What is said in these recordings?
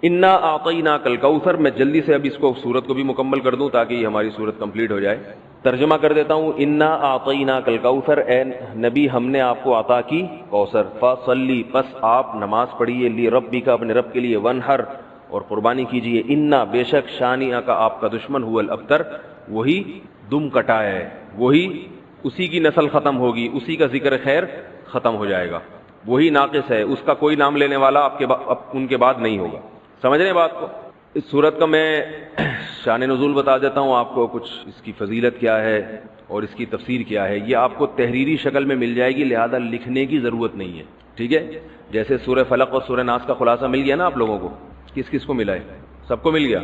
انا اعطیناک الکوثر، میں جلدی سے اب اس کو سورت کو بھی مکمل کر دوں تاکہ یہ ہماری سورت کمپلیٹ ہو جائے. ترجمہ کر دیتا ہوں. انا اعطیناک الکوثر، اے نبی ہم نے آپ کو عطا کی کوثر. فصلی، پس آپ نماز پڑھیے، لربک، اپنے رب کے لیے، ونحر، اور قربانی کیجیے. انا، بے شک، شانئک، آپ کا دشمن، هو الابتر، وہی دم کٹا ہے، وہی اسی کی نسل ختم ہوگی، اسی کا ذکر خیر ختم ہو جائے گا، وہی ناقص ہے، اس کا کوئی نام لینے والا ان کے بعد نہیں ہوگا. سمجھ رہے ہیں بات کو؟ اس صورت کا میں شان نزول بتا دیتا ہوں آپ کو، کچھ اس کی فضیلت کیا ہے اور اس کی تفسیر کیا ہے. یہ آپ کو تحریری شکل میں مل جائے گی، لہذا لکھنے کی ضرورت نہیں ہے. ٹھیک ہے؟ جیسے سورہ فلق اور سورہ ناس کا خلاصہ مل گیا نا آپ لوگوں کو. کس کس کو ملا ہے؟ سب کو مل گیا؟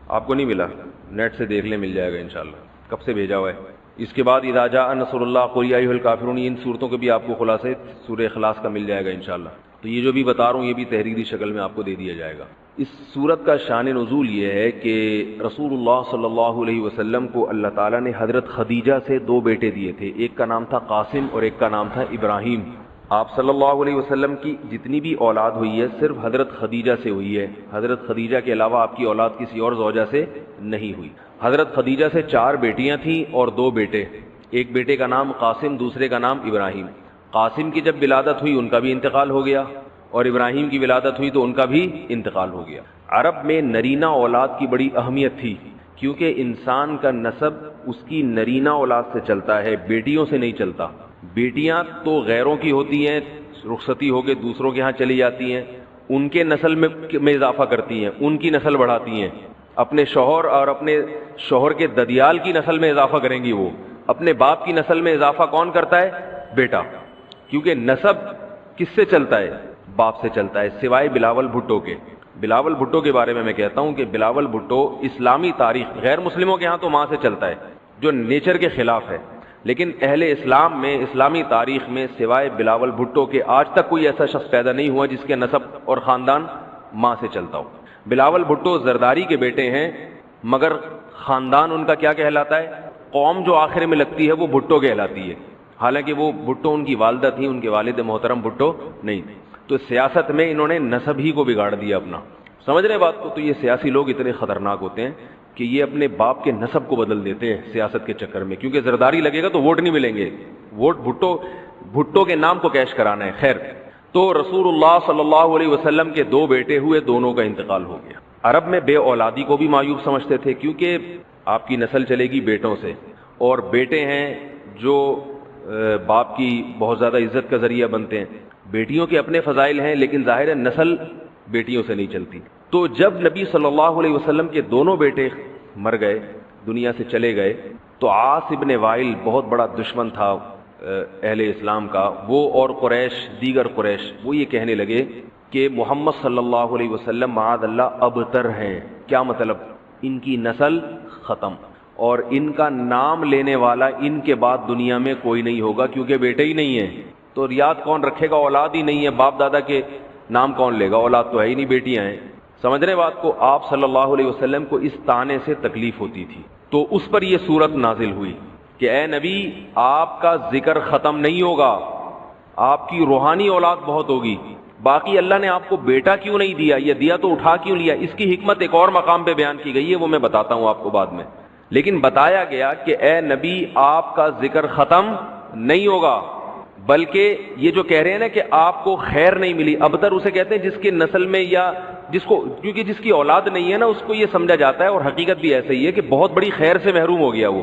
آپ کو نہیں ملا؟ نیٹ سے دیکھ لیں، مل جائے گا انشاءاللہ. کب سے بھیجا ہوا ہے؟ اس کے بعد اذا جاء نصر اللہ قل یا ایھا الکافرون، ان صورتوں کے بھی آپ کو خلاصے سورہ اخلاص کا مل جائے گا انشاءاللہ. تو یہ جو بھی بتا رہا ہوں یہ بھی تحریری شکل میں آپ کو دے دیا جائے گا. اس صورت کا شان نزول یہ ہے کہ رسول اللہ صلی اللہ علیہ وسلم کو اللہ تعالیٰ نے حضرت خدیجہ سے دو بیٹے دیے تھے. ایک کا نام تھا قاسم اور ایک کا نام تھا ابراہیم. آپ صلی اللہ علیہ وسلم کی جتنی بھی اولاد ہوئی ہے صرف حضرت خدیجہ سے ہوئی ہے. حضرت خدیجہ کے علاوہ آپ کی اولاد کسی اور زوجہ سے نہیں ہوئی. حضرت خدیجہ سے 4 بیٹیاں تھیں اور 2 بیٹے. ایک بیٹے کا نام قاسم، دوسرے کا نام ابراہیم. قاسم کی جب ولادت ہوئی ان کا بھی انتقال ہو گیا، اور ابراہیم کی ولادت ہوئی تو ان کا بھی انتقال ہو گیا. عرب میں نرینہ اولاد کی بڑی اہمیت تھی، کیونکہ انسان کا نسب اس کی نرینہ اولاد سے چلتا ہے، بیٹیوں سے نہیں چلتا. بیٹیاں تو غیروں کی ہوتی ہیں، رخصتی ہو کے دوسروں کے ہاں چلی جاتی ہیں، ان کے نسل میں اضافہ کرتی ہیں، ان کی نسل بڑھاتی ہیں. اپنے شوہر اور اپنے شوہر کے ددیال کی نسل میں اضافہ کریں گی. وہ اپنے باپ کی نسل میں اضافہ کون کرتا ہے؟ بیٹا. کیونکہ نسب کس سے چلتا ہے؟ باپ سے چلتا ہے، سوائے بلاول بھٹو کے. بلاول بھٹو کے بارے میں کہتا ہوں کہ بلاول بھٹو اسلامی تاریخ، غیر مسلموں کے ہاں تو ماں سے چلتا ہے جو نیچر کے خلاف ہے، لیکن اہل اسلام میں، اسلامی تاریخ میں سوائے بلاول بھٹو کے آج تک کوئی ایسا شخص پیدا نہیں ہوا جس کے نسب اور خاندان ماں سے چلتا ہو. بلاول بھٹو زرداری کے بیٹے ہیں، مگر خاندان ان کا کیا کہلاتا ہے؟ قوم جو آخر میں لگتی ہے وہ بھٹو کہلاتی ہے، حالانکہ وہ بھٹو ان کی والدہ تھی، ان کے والد محترم بھٹو نہیں. تو سیاست میں انہوں نے نسب ہی کو بگاڑ دیا اپنا. سمجھ رہے بات کو؟ تو یہ سیاسی لوگ اتنے خطرناک ہوتے ہیں کہ یہ اپنے باپ کے نسب کو بدل دیتے ہیں سیاست کے چکر میں، کیونکہ زرداری لگے گا تو ووٹ نہیں ملیں گے، ووٹ بھٹو کے نام کو کیش کرانا ہے. خیر، تو رسول اللہ صلی اللہ علیہ وسلم کے 2 بیٹے ہوئے، دونوں کا انتقال ہو گیا. عرب میں بے اولادی کو بھی معیوب سمجھتے تھے، کیونکہ آپ کی نسل چلے گی بیٹوں سے، اور بیٹے ہیں جو باپ کی بہت زیادہ عزت کا ذریعہ بنتے ہیں. بیٹیوں کے اپنے فضائل ہیں، لیکن ظاہر ہے نسل بیٹیوں سے نہیں چلتی. تو جب نبی صلی اللہ علیہ وسلم کے دونوں بیٹے مر گئے، دنیا سے چلے گئے، تو عاص ابن وائل بہت بڑا دشمن تھا اہل اسلام کا، وہ اور قریش، دیگر قریش، وہ یہ کہنے لگے کہ محمد صلی اللہ علیہ وسلم معاذ اللہ ابتر ہیں. کیا مطلب؟ ان کی نسل ختم، اور ان کا نام لینے والا ان کے بعد دنیا میں کوئی نہیں ہوگا، کیونکہ بیٹے ہی نہیں ہیں. تو ریاض کون رکھے گا؟ اولاد ہی نہیں ہے، باپ دادا کے نام کون لے گا؟ اولاد تو ہے ہی نہیں، بیٹیاں ہیں. سمجھ رہے بات کو؟ آپ صلی اللہ علیہ وسلم کو اس طعنے سے تکلیف ہوتی تھی، تو اس پر یہ صورت نازل ہوئی کہ اے نبی، آپ کا ذکر ختم نہیں ہوگا، آپ کی روحانی اولاد بہت ہوگی. باقی اللہ نے آپ کو بیٹا کیوں نہیں دیا، یہ دیا تو اٹھا کیوں لیا، اس کی حکمت ایک اور مقام پہ بیان کی گئی ہے، وہ میں بتاتا ہوں آپ کو بعد میں. لیکن بتایا گیا کہ اے نبی، آپ کا ذکر ختم نہیں ہوگا، بلکہ یہ جو کہہ رہے ہیں نا کہ آپ کو خیر نہیں ملی، ابتر اسے کہتے ہیں جس کے نسل میں یا جس کو، کیونکہ جس کی اولاد نہیں ہے نا اس کو یہ سمجھا جاتا ہے، اور حقیقت بھی ایسا ہی ہے کہ بہت بڑی خیر سے محروم ہو گیا. وہ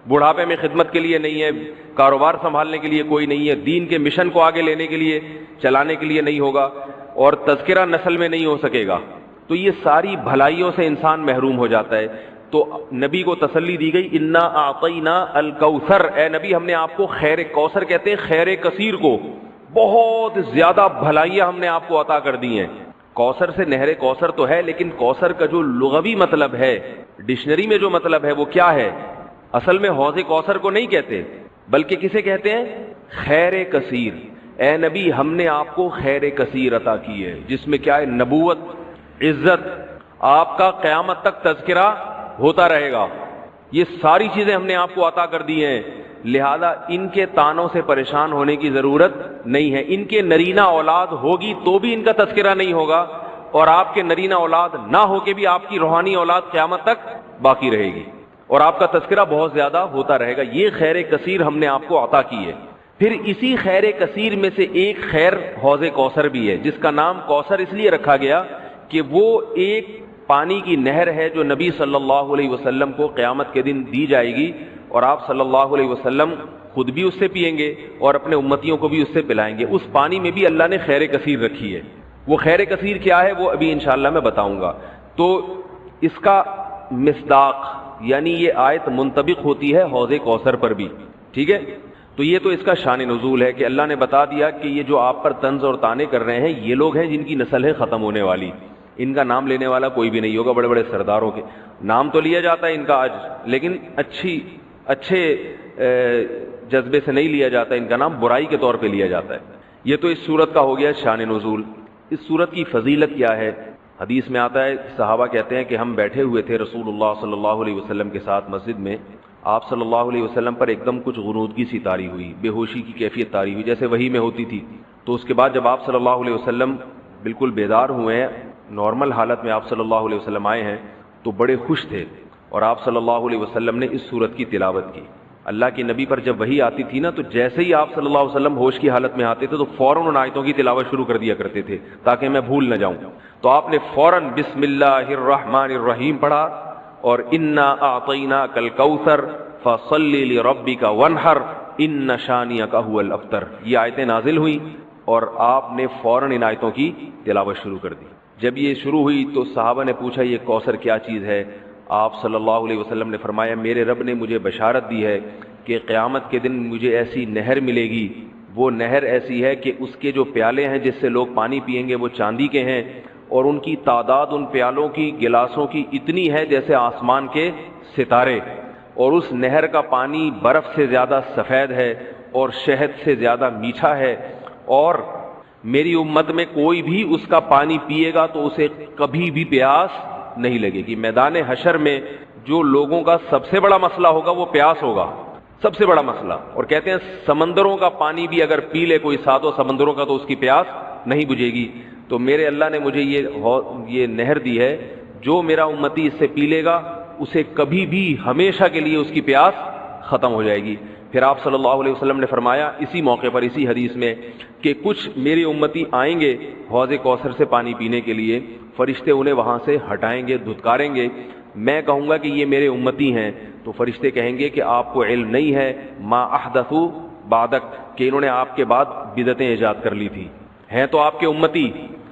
بڑھاپے میں خدمت کے لیے نہیں ہے، کاروبار سنبھالنے کے لیے کوئی نہیں ہے، دین کے مشن کو آگے لینے کے لیے، چلانے کے لیے نہیں ہوگا، اور تذکرہ نسل میں نہیں ہو سکے گا. تو یہ ساری بھلائیوں سے انسان محروم ہو جاتا ہے. تو نبی کو تسلی دی گئی، انا اعطینا الکوثر، اے نبی ہم نے آپ کو خیر کوثر کہتے ہیں خیر کثیر کو، بہت زیادہ بھلائیاں ہم نے آپ کو عطا کر دی ہیں. کوثر سے نہر کوثر تو ہے، لیکن کوثر کا جو لغوی مطلب ہے، ڈکشنری میں جو مطلب ہے وہ کیا ہے؟ اصل میں حوض کوثر کو نہیں کہتے، بلکہ کسے کہتے ہیں؟ خیر کثیر. اے نبی ہم نے آپ کو خیر کثیر عطا کی ہے، جس میں کیا ہے؟ نبوت، عزت، آپ کا قیامت تک تذکرہ ہوتا رہے گا. یہ ساری چیزیں ہم نے آپ کو عطا کر دی ہیں، لہذا ان کے تانوں سے پریشان ہونے کی ضرورت نہیں ہے. ان کے نرینہ اولاد ہوگی تو بھی ان کا تذکرہ نہیں ہوگا، اور آپ کے نرینہ اولاد نہ ہو کے بھی آپ کی روحانی اولاد قیامت تک باقی رہے گی اور آپ کا تذکرہ بہت زیادہ ہوتا رہے گا. یہ خیر کثیر ہم نے آپ کو عطا کی ہے. پھر اسی خیر کثیر میں سے ایک خیر حوض کوثر بھی ہے، جس کا نام کوثر اس لیے رکھا گیا کہ وہ ایک پانی کی نہر ہے جو نبی صلی اللہ علیہ وسلم کو قیامت کے دن دی جائے گی، اور آپ صلی اللہ علیہ وسلم خود بھی اس سے پئیں گے اور اپنے امتیوں کو بھی اس سے پلائیں گے. اس پانی میں بھی اللہ نے خیر کثیر رکھی ہے. وہ خیر کثیر کیا ہے وہ ابھی انشاءاللہ میں بتاؤں گا. تو اس کا مصداق یعنی یہ آیت منطبق ہوتی ہے حوض کوثر پر بھی. ٹھیک ہے، تو یہ تو اس کا شان نزول ہے کہ اللہ نے بتا دیا کہ یہ جو آپ پر طنز اور طعنے کر رہے ہیں یہ لوگ ہیں جن کی نسل ہے ختم ہونے والی. ان کا نام لینے والا کوئی بھی نہیں ہوگا. بڑے بڑے سرداروں کے نام تو لیا جاتا ہے ان کا آج، لیکن اچھے جذبے سے نہیں لیا جاتا. ان کا نام برائی کے طور پہ لیا جاتا ہے. یہ تو اس صورت کا ہو گیا شان نزول. اس صورت کی فضیلت کیا ہے؟ حدیث میں آتا ہے، صحابہ کہتے ہیں کہ ہم بیٹھے ہوئے تھے رسول اللہ صلی اللہ علیہ وسلم کے ساتھ مسجد میں. آپ صلی اللہ علیہ وسلم پر ایک دم کچھ غنودگی سی طاری ہوئی، بے ہوشی کی کیفیت طاری ہوئی جیسے وحی میں ہوتی تھی. تو اس کے بعد جب آپ صلی اللہ علیہ وسلم بالکل بیدار ہوئے ہیں، نارمل حالت میں آپ صلی اللہ علیہ وسلم آئے ہیں، تو بڑے خوش تھے اور آپ صلی اللہ علیہ وسلم نے اس صورت کی تلاوت کی. اللہ کے نبی پر جب وحی آتی تھی نا تو جیسے ہی آپ صلی اللہ علیہ وسلم ہوش کی حالت میں آتے تھے تو فوراً ان آیتوں کی تلاوت شروع کر دیا کرتے تھے تاکہ میں بھول نہ جاؤں. تو آپ نے فوراً بسم اللہ الرحمن الرحیم پڑھا اور انا اعطیناک الکوثر فصلی لربک وانحر ان شانئک هو الابتر. یہ آیتیں نازل ہوئیں اور آپ نے فوراً ان آیتوں کی تلاوت شروع کر دی. جب یہ شروع ہوئی تو صحابہ نے پوچھا یہ کوثر کیا چیز ہے؟ آپ صلی اللہ علیہ وسلم نے فرمایا میرے رب نے مجھے بشارت دی ہے کہ قیامت کے دن مجھے ایسی نہر ملے گی. وہ نہر ایسی ہے کہ اس کے جو پیالے ہیں جس سے لوگ پانی پئیں گے وہ چاندی کے ہیں، اور ان کی تعداد ان پیالوں کی گلاسوں کی اتنی ہے جیسے آسمان کے ستارے، اور اس نہر کا پانی برف سے زیادہ سفید ہے اور شہد سے زیادہ میٹھا ہے. اور میری امت میں کوئی بھی اس کا پانی پیے گا تو اسے کبھی بھی پیاس نہیں لگے گی. میدان حشر میں جو لوگوں کا سب سے بڑا مسئلہ ہوگا وہ پیاس ہوگا، سب سے بڑا مسئلہ. اور کہتے ہیں سمندروں کا پانی بھی اگر پی لے کوئی ساتوں سمندروں کا تو اس کی پیاس نہیں بجھے گی. تو میرے اللہ نے مجھے یہ نہر دی ہے، جو میرا امتی اس سے پی لے گا اسے کبھی بھی ہمیشہ کے لیے اس کی پیاس ختم ہو جائے گی. پھر آپ صلی اللہ علیہ وسلم نے فرمایا اسی موقع پر اسی حدیث میں کہ کچھ میری امتی آئیں گے حوض کوثر سے پانی پینے کے لیے، فرشتے انہیں وہاں سے ہٹائیں گے، دھتکاریں گے. میں کہوں گا کہ یہ میرے امتی ہیں تو فرشتے کہیں گے کہ آپ کو علم نہیں ہے ما احدثوا بعدک، کہ انہوں نے آپ کے بعد بدعتیں ایجاد کر لی تھی. ہیں تو آپ کے امتی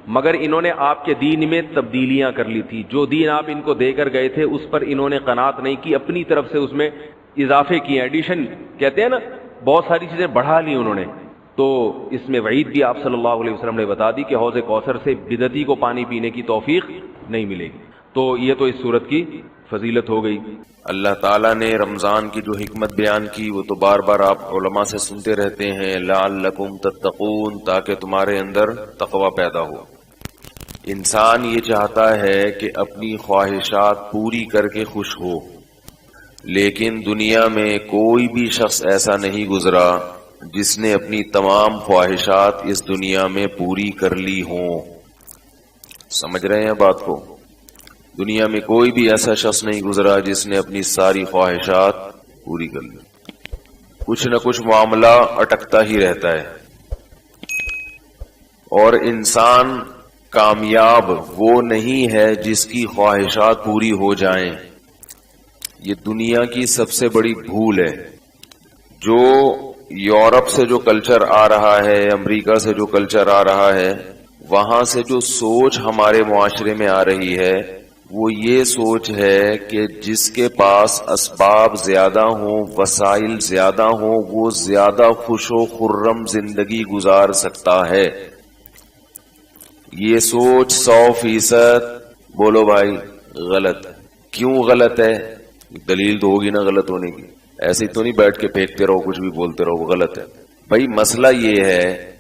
مگر انہوں نے آپ کے دین میں تبدیلیاں کر لی تھی. جو دین آپ ان کو دے کر گئے تھے اس پر انہوں نے قناعت نہیں کی، اپنی طرف سے اس میں اضافے کیے، ایڈیشن کہتے ہیں نا، بہت ساری چیزیں بڑھا لی انہوں نے. تو اس میں وعید بھی آپ صلی اللہ علیہ وسلم نے بتا دی کہ حوض کوثر سے بدعتی کو پانی پینے کی توفیق نہیں ملے گی. تو یہ تو اس صورت کی فضیلت ہو گئی. اللہ تعالیٰ نے رمضان کی جو حکمت بیان کی وہ تو بار بار آپ علماء سے سنتے رہتے ہیں، لعلکم تتقون، تاکہ تمہارے اندر تقوی پیدا ہو. انسان یہ چاہتا ہے کہ اپنی خواہشات پوری کر کے خوش ہو، لیکن دنیا میں کوئی بھی شخص ایسا نہیں گزرا جس نے اپنی تمام خواہشات اس دنیا میں پوری کر لی ہوں. سمجھ رہے ہیں بات کو؟ دنیا میں کوئی بھی ایسا شخص نہیں گزرا جس نے اپنی ساری خواہشات پوری کر لی. کچھ نہ کچھ معاملہ اٹکتا ہی رہتا ہے. اور انسان کامیاب وہ نہیں ہے جس کی خواہشات پوری ہو جائیں. یہ دنیا کی سب سے بڑی بھول ہے. جو یورپ سے جو کلچر آ رہا ہے، امریکہ سے جو کلچر آ رہا ہے، وہاں سے جو سوچ ہمارے معاشرے میں آ رہی ہے وہ یہ سوچ ہے کہ جس کے پاس اسباب زیادہ ہوں، وسائل زیادہ ہوں، وہ زیادہ خوش و خرم زندگی گزار سکتا ہے. یہ سوچ 100% بولو بھائی غلط. کیوں غلط ہے؟ دلیل تو ہوگی نا غلط ہونے کی. ایسے ہی تو نہیں بیٹھ کے پھینکتے رہو، کچھ بھی بولتے رہو، وہ غلط ہے. بھائی مسئلہ یہ ہے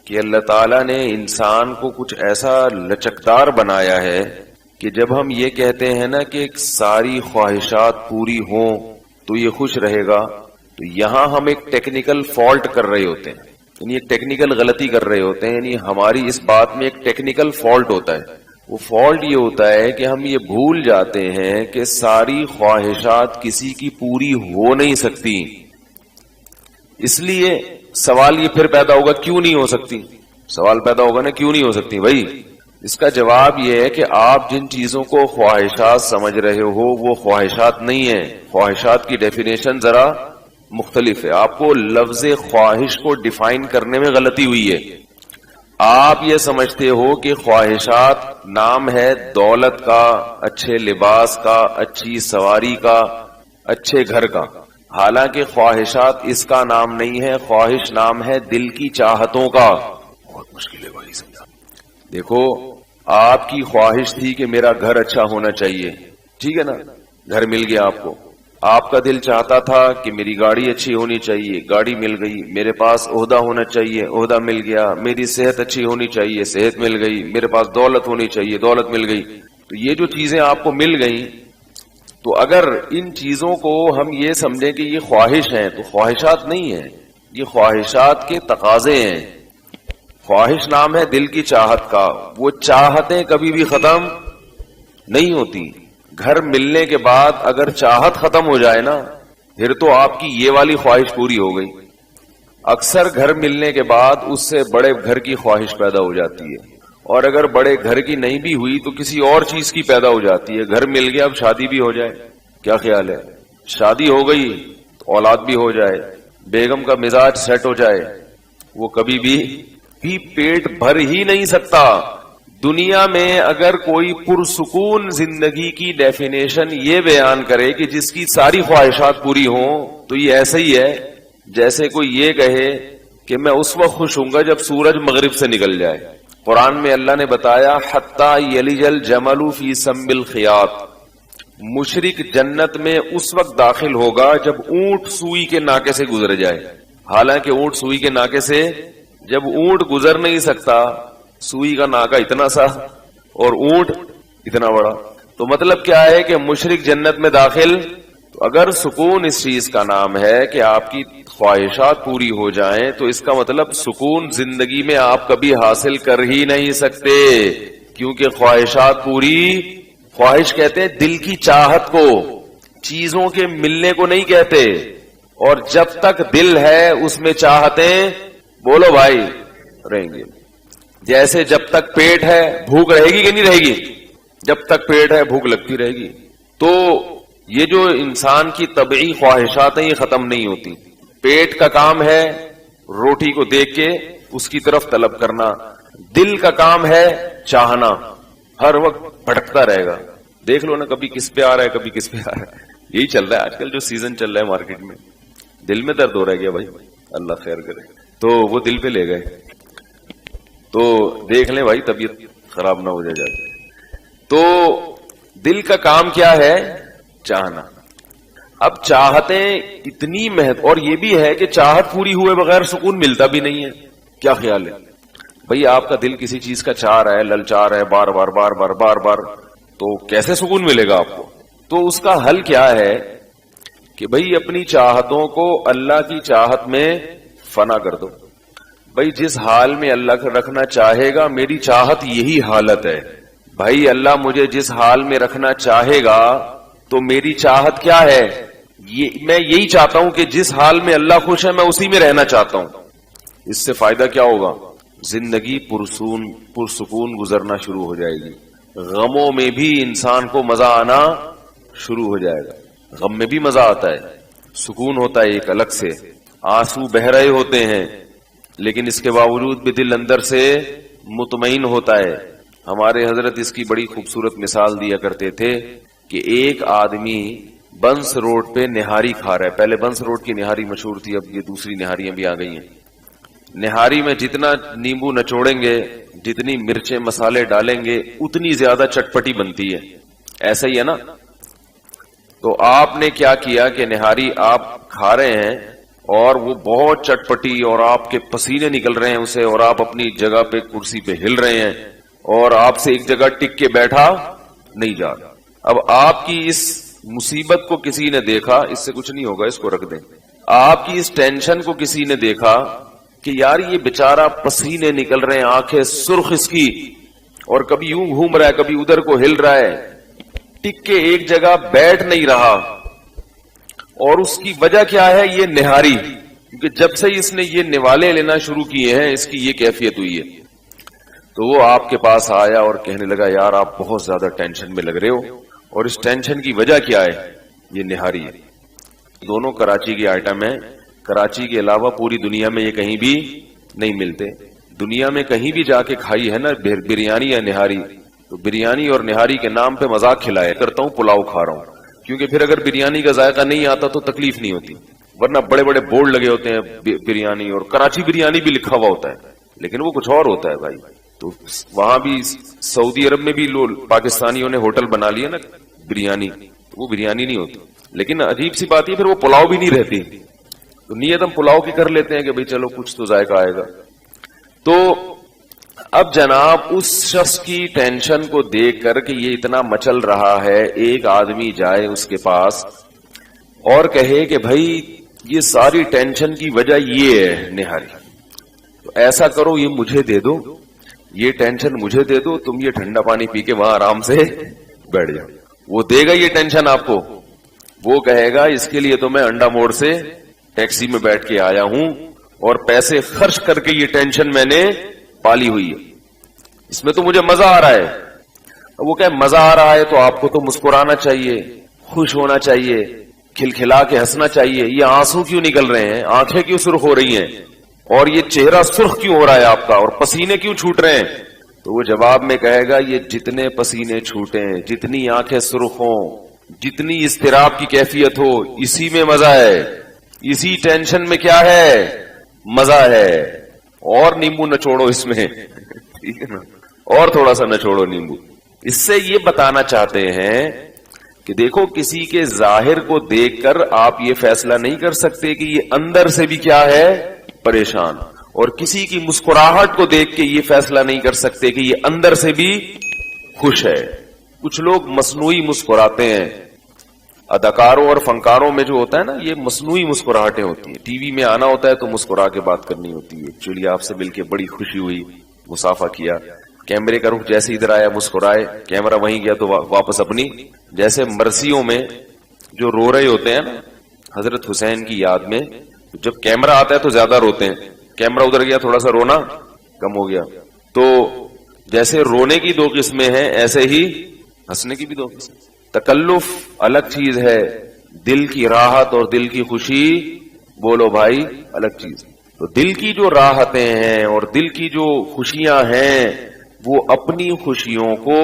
کہ اللہ تعالیٰ نے انسان کو کچھ ایسا لچکدار بنایا ہے کہ جب ہم یہ کہتے ہیں نا کہ ساری خواہشات پوری ہوں تو یہ خوش رہے گا، تو یہاں ہم ایک ٹیکنیکل فالٹ کر رہے ہوتے ہیں. یعنی ایک ٹیکنیکل غلطی کر رہے ہوتے ہیں. یعنی ہماری اس بات میں ایک ٹیکنیکل فالٹ ہوتا ہے. وہ فالٹ یہ ہوتا ہے کہ ہم یہ بھول جاتے ہیں کہ ساری خواہشات کسی کی پوری ہو نہیں سکتی. اس لیے سوال یہ پھر پیدا ہوگا کیوں نہیں ہو سکتی. سوال پیدا ہوگا نا کیوں نہیں ہو سکتی بھائی. اس کا جواب یہ ہے کہ آپ جن چیزوں کو خواہشات سمجھ رہے ہو وہ خواہشات نہیں ہیں. خواہشات کی ڈیفینیشن ذرا مختلف ہے. آپ کو لفظ خواہش کو ڈیفائن کرنے میں غلطی ہوئی ہے. آپ یہ سمجھتے ہو کہ خواہشات نام ہے دولت کا، اچھے لباس کا، اچھی سواری کا، اچھے گھر کا. حالانکہ خواہشات اس کا نام نہیں ہے. خواہش نام ہے دل کی چاہتوں کا. بہت مشکل ہے بھائی سمجھا. دیکھو آپ کی خواہش تھی کہ میرا گھر اچھا ہونا چاہیے، ٹھیک ہے نا، گھر مل گیا آپ کو. آپ کا دل چاہتا تھا کہ میری گاڑی اچھی ہونی چاہیے، گاڑی مل گئی. میرے پاس عہدہ ہونا چاہیے، عہدہ مل گیا. میری صحت اچھی ہونی چاہیے، صحت مل گئی. میرے پاس دولت ہونی چاہیے، دولت مل گئی. تو یہ جو چیزیں آپ کو مل گئیں، تو اگر ان چیزوں کو ہم یہ سمجھیں کہ یہ خواہش ہیں تو خواہشات نہیں ہیں، یہ خواہشات کے تقاضے ہیں. خواہش نام ہے دل کی چاہت کا. وہ چاہتیں کبھی بھی ختم نہیں ہوتی. گھر ملنے کے بعد اگر چاہت ختم ہو جائے نا پھر تو آپ کی یہ والی خواہش پوری ہو گئی. اکثر گھر ملنے کے بعد اس سے بڑے گھر کی خواہش پیدا ہو جاتی ہے، اور اگر بڑے گھر کی نہیں بھی ہوئی تو کسی اور چیز کی پیدا ہو جاتی ہے. گھر مل گیا اب شادی بھی ہو جائے. کیا خیال ہے؟ شادی ہو گئی تو اولاد بھی ہو جائے، بیگم کا مزاج سیٹ ہو جائے. وہ کبھی بھی پیٹ بھر ہی نہیں سکتا. دنیا میں اگر کوئی پرسکون زندگی کی ڈیفینیشن یہ بیان کرے کہ جس کی ساری خواہشات پوری ہوں تو یہ ایسا ہی ہے جیسے کوئی یہ کہے کہ میں اس وقت خوش ہوں گا جب سورج مغرب سے نکل جائے. قرآن میں اللہ نے بتایا حتی یلج الجمل فی سم الخیاط. مشرک جنت میں اس وقت داخل ہوگا جب اونٹ سوئی کے ناکے سے گزر جائے. حالانکہ اونٹ سوئی کے ناکے سے جب اونٹ گزر نہیں سکتا، سوئی کا ناکا اتنا سا اور اونٹ اتنا بڑا، تو مطلب کیا ہے کہ مشرک جنت میں داخل. تو اگر سکون اس چیز کا نام ہے کہ آپ کی خواہشات پوری ہو جائیں تو اس کا مطلب سکون زندگی میں آپ کبھی حاصل کر ہی نہیں سکتے، کیونکہ خواہشات پوری، خواہش کہتے ہیں دل کی چاہت کو، چیزوں کے ملنے کو نہیں کہتے. اور جب تک دل ہے اس میں چاہتیں بولو بھائی رہیں گے. جیسے جب تک پیٹ ہے بھوک رہے گی کہ نہیں رہے گی؟ جب تک پیٹ ہے بھوک لگتی رہے گی. تو یہ جو انسان کی طبعی خواہشات ہیں یہ ختم نہیں ہوتی. پیٹ کا کام ہے روٹی کو دیکھ کے اس کی طرف طلب کرنا، دل کا کام ہے چاہنا، ہر وقت بھٹکتا رہے گا. دیکھ لو نا کبھی کس پہ آ رہا ہے کبھی کس پہ آ رہا ہے. یہی چل رہا ہے آج کل جو سیزن چل رہا ہے مارکیٹ میں. دل میں درد ہو رہا ہے کیا بھائی؟ اللہ خیر کرے. تو وہ دل پہ لے گئے. تو دیکھ لیں بھائی طبیعت خراب نہ ہو جائے. تو دل کا کام کیا ہے؟ چاہنا. اب چاہتیں اتنی اور یہ بھی ہے کہ چاہت پوری ہوئے بغیر سکون ملتا بھی نہیں ہے. کیا خیال ہے بھئی؟ آپ کا دل کسی چیز کا چاہ رہا ہے، للچا رہا ہے بار بار بار بار بار بار، تو کیسے سکون ملے گا آپ کو؟ تو اس کا حل کیا ہے کہ بھئی اپنی چاہتوں کو اللہ کی چاہت میں فنا کر دو. بھائی جس حال میں اللہ کو رکھنا چاہے گا میری چاہت یہی حالت ہے. بھائی اللہ مجھے جس حال میں رکھنا چاہے گا تو میری چاہت کیا ہے؟ میں یہی چاہتا ہوں کہ جس حال میں اللہ خوش ہے میں اسی میں رہنا چاہتا ہوں. اس سے فائدہ کیا ہوگا؟ زندگی پرسکون گزرنا شروع ہو جائے گی. غموں میں بھی انسان کو مزہ آنا شروع ہو جائے گا. غم میں بھی مزہ آتا ہے، سکون ہوتا ہے ایک الگ سے. آنسو بہ رہے ہوتے ہیں لیکن اس کے باوجود بھی دل اندر سے مطمئن ہوتا ہے. ہمارے حضرت اس کی بڑی خوبصورت مثال دیا کرتے تھے کہ ایک آدمی بنس روڈ پہ نہاری کھا رہا ہے. پہلے بنس روڈ کی نہاری مشہور تھی، اب یہ دوسری نہاریاں بھی آ گئی ہیں. نہاری میں جتنا نیمبو نچوڑیں گے، جتنی مرچیں مسالے ڈالیں گے اتنی زیادہ چٹپٹی بنتی ہے. ایسا ہی ہے نا؟ تو آپ نے کیا کیا کہ نہاری آپ کھا رہے ہیں اور وہ بہت چٹپٹی اور آپ کے پسینے نکل رہے ہیں اسے، اور آپ اپنی جگہ پہ کرسی پہ ہل رہے ہیں اور آپ سے ایک جگہ ٹک کے بیٹھا نہیں جا رہا. اب آپ کی اس مصیبت کو کسی نے دیکھا، اس سے کچھ نہیں ہوگا اس کو رکھ دیں. آپ کی اس ٹینشن کو کسی نے دیکھا کہ یار یہ بیچارہ پسینے نکل رہے ہیں, آنکھیں سرخ اس کی, اور کبھی یوں گھوم رہا ہے کبھی ادھر کو ہل رہا ہے, ٹک کے ایک جگہ بیٹھ نہیں رہا. اور اس کی وجہ کیا ہے؟ یہ نہاری, کیونکہ جب سے اس نے یہ نوالے لینا شروع کیے ہیں اس کی یہ کیفیت ہوئی ہے. تو وہ آپ کے پاس آیا اور کہنے لگا یار آپ بہت زیادہ ٹینشن میں لگ رہے ہو, اور اس ٹینشن کی وجہ کیا ہے؟ یہ نہاری ہے. دونوں کراچی کے آئٹم ہیں, کراچی کے علاوہ پوری دنیا میں یہ کہیں بھی نہیں ملتے. دنیا میں کہیں بھی جا کے کھائی ہے نا بریانی یا نہاری, تو بریانی اور نہاری کے نام پہ مذاق کھلایا کرتا ہوں پلاؤ کھا رہا ہوں, کیونکہ پھر اگر بریانی کا ذائقہ نہیں آتا تو تکلیف نہیں ہوتی, ورنہ بڑے بڑے بورڈ لگے ہوتے ہیں بریانی, اور کراچی بریانی بھی لکھا ہوا ہوتا ہے, لیکن وہ کچھ اور ہوتا ہے بھائی. تو وہاں بھی سعودی عرب میں بھی پاکستانیوں نے ہوٹل بنا لیا نا بریانی, تو وہ بریانی نہیں ہوتی. لیکن عجیب سی بات ہے پھر وہ پلاؤ بھی نہیں رہتی, تو نیت ہم پلاؤ کی کر لیتے ہیں کہ بھئی چلو کچھ تو ذائقہ آئے گا. تو اب جناب اس شخص کی ٹینشن کو دیکھ کر کہ یہ اتنا مچل رہا ہے, ایک آدمی جائے اس کے پاس اور کہے کہ بھائی یہ ساری ٹینشن کی وجہ یہ ہے نہاری, تو ایسا کرو یہ مجھے دے دو, یہ ٹینشن مجھے دے دو, تم یہ ٹھنڈا پانی پی کے وہاں آرام سے بیٹھ جاؤ. وہ دے گا یہ ٹینشن آپ کو؟ وہ کہے گا اس کے لیے تو میں انڈا موڑ سے ٹیکسی میں بیٹھ کے آیا ہوں اور پیسے خرچ کر کے یہ ٹینشن میں نے پالی ہوئی ہے, اس میں تو مجھے مزہ آ رہا ہے. وہ کہ مزہ آ رہا ہے تو آپ کو تو مسکرانا چاہیے, خوش ہونا چاہیے, کھلکھلا کے ہنسنا چاہیے. یہ آنسو کیوں نکل رہے ہیں, آنکھیں کیوں سرخ ہو رہی ہیں, اور یہ چہرہ سرخ کیوں ہو رہا ہے آپ کا, اور پسینے کیوں چھوٹ رہے ہیں؟ تو وہ جواب میں کہے گا یہ جتنے پسینے چھوٹیں, جتنی آنکھیں سرخ ہوں, جتنی اضطراب کی کیفیت ہو, اسی میں مزہ ہے, اسی ٹینشن میں کیا ہے؟ مزہ ہے. اور نیمبو نچوڑو اس میں, ٹھیک ہے نا, اور تھوڑا سا نچوڑو نیمبو. اس سے یہ بتانا چاہتے ہیں کہ دیکھو کسی کے ظاہر کو دیکھ کر آپ یہ فیصلہ نہیں کر سکتے کہ یہ اندر سے بھی کیا ہے؟ پریشان. اور کسی کی مسکراہٹ کو دیکھ کے یہ فیصلہ نہیں کر سکتے کہ یہ اندر سے بھی خوش ہے. کچھ لوگ مصنوعی مسکراتے ہیں, اداکاروں اور فنکاروں میں جو ہوتا ہے نا یہ مصنوعی مسکراہٹیں ہوتی ہیں. ٹی وی میں آنا ہوتا ہے تو مسکرا کے بات کرنی ہوتی ہے. ایکچولی آپ سے مل کے بڑی خوشی ہوئی, مسافہ کیا, کیمرے کا رخ جیسے ادھر آیا مسکرائے, کیمرہ وہیں گیا تو واپس اپنی. جیسے مرثیوں میں جو رو رہے ہوتے ہیں نا حضرت حسین کی یاد میں, جب کیمرہ آتا ہے تو زیادہ روتے ہیں, کیمرہ ادھر گیا تھوڑا سا رونا کم ہو گیا. تو جیسے رونے کی دو قسمیں ہیں ایسے ہی ہنسنے کی بھی دو قسمیں. تکلف الگ چیز ہے, دل کی راحت اور دل کی خوشی بولو بھائی الگ چیز. تو دل کی جو راحتیں ہیں اور دل کی جو خوشیاں ہیں وہ اپنی خوشیوں کو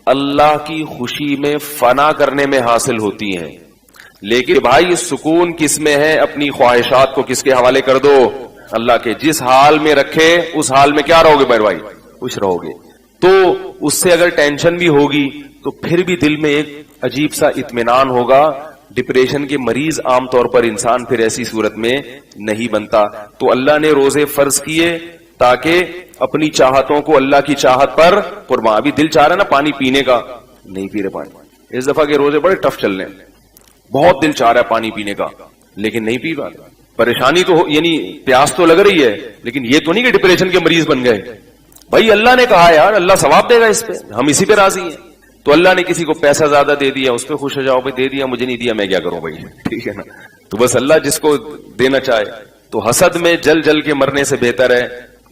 اللہ کی خوشی میں فنا کرنے میں حاصل ہوتی ہیں. لیکن بھائی سکون کس میں ہے؟ اپنی خواہشات کو کس کے حوالے کر دو؟ اللہ کے. جس حال میں رکھے اس حال میں کیا رہو گے بھائی؟ خوش رہو گے. تو اس سے اگر ٹینشن بھی ہوگی تو پھر بھی دل میں ایک عجیب سا اطمینان ہوگا. ڈپریشن کے مریض عام طور پر انسان پھر ایسی صورت میں نہیں بنتا. تو اللہ نے روزے فرض کیے تاکہ اپنی چاہتوں کو اللہ کی چاہت پر قربان. ابھی دل چاہ رہا ہے نا پانی پینے کا, نہیں پی رہے پانی. اس دفعہ کے روزے بڑے ٹف چل رہے ہیں, بہت دل چاہ رہا ہے پانی پینے کا لیکن نہیں پی پا رہے. پریشانی تو یعنی پیاس تو لگ رہی ہے, لیکن یہ تو نہیں کہ ڈپریشن کے مریض بن گئے. بھائی اللہ نے کہا یار اللہ ثواب دے گا اس پہ, ہم اسی پہ راضی ہیں. تو اللہ نے کسی کو پیسہ زیادہ دے دیا اس پہ خوش ہو جاؤ, بھائی دے دیا مجھے نہیں دیا میں کیا کروں بھائی, ٹھیک ہے نا. تو بس اللہ جس کو دینا چاہے. تو حسد میں جل جل کے مرنے سے بہتر ہے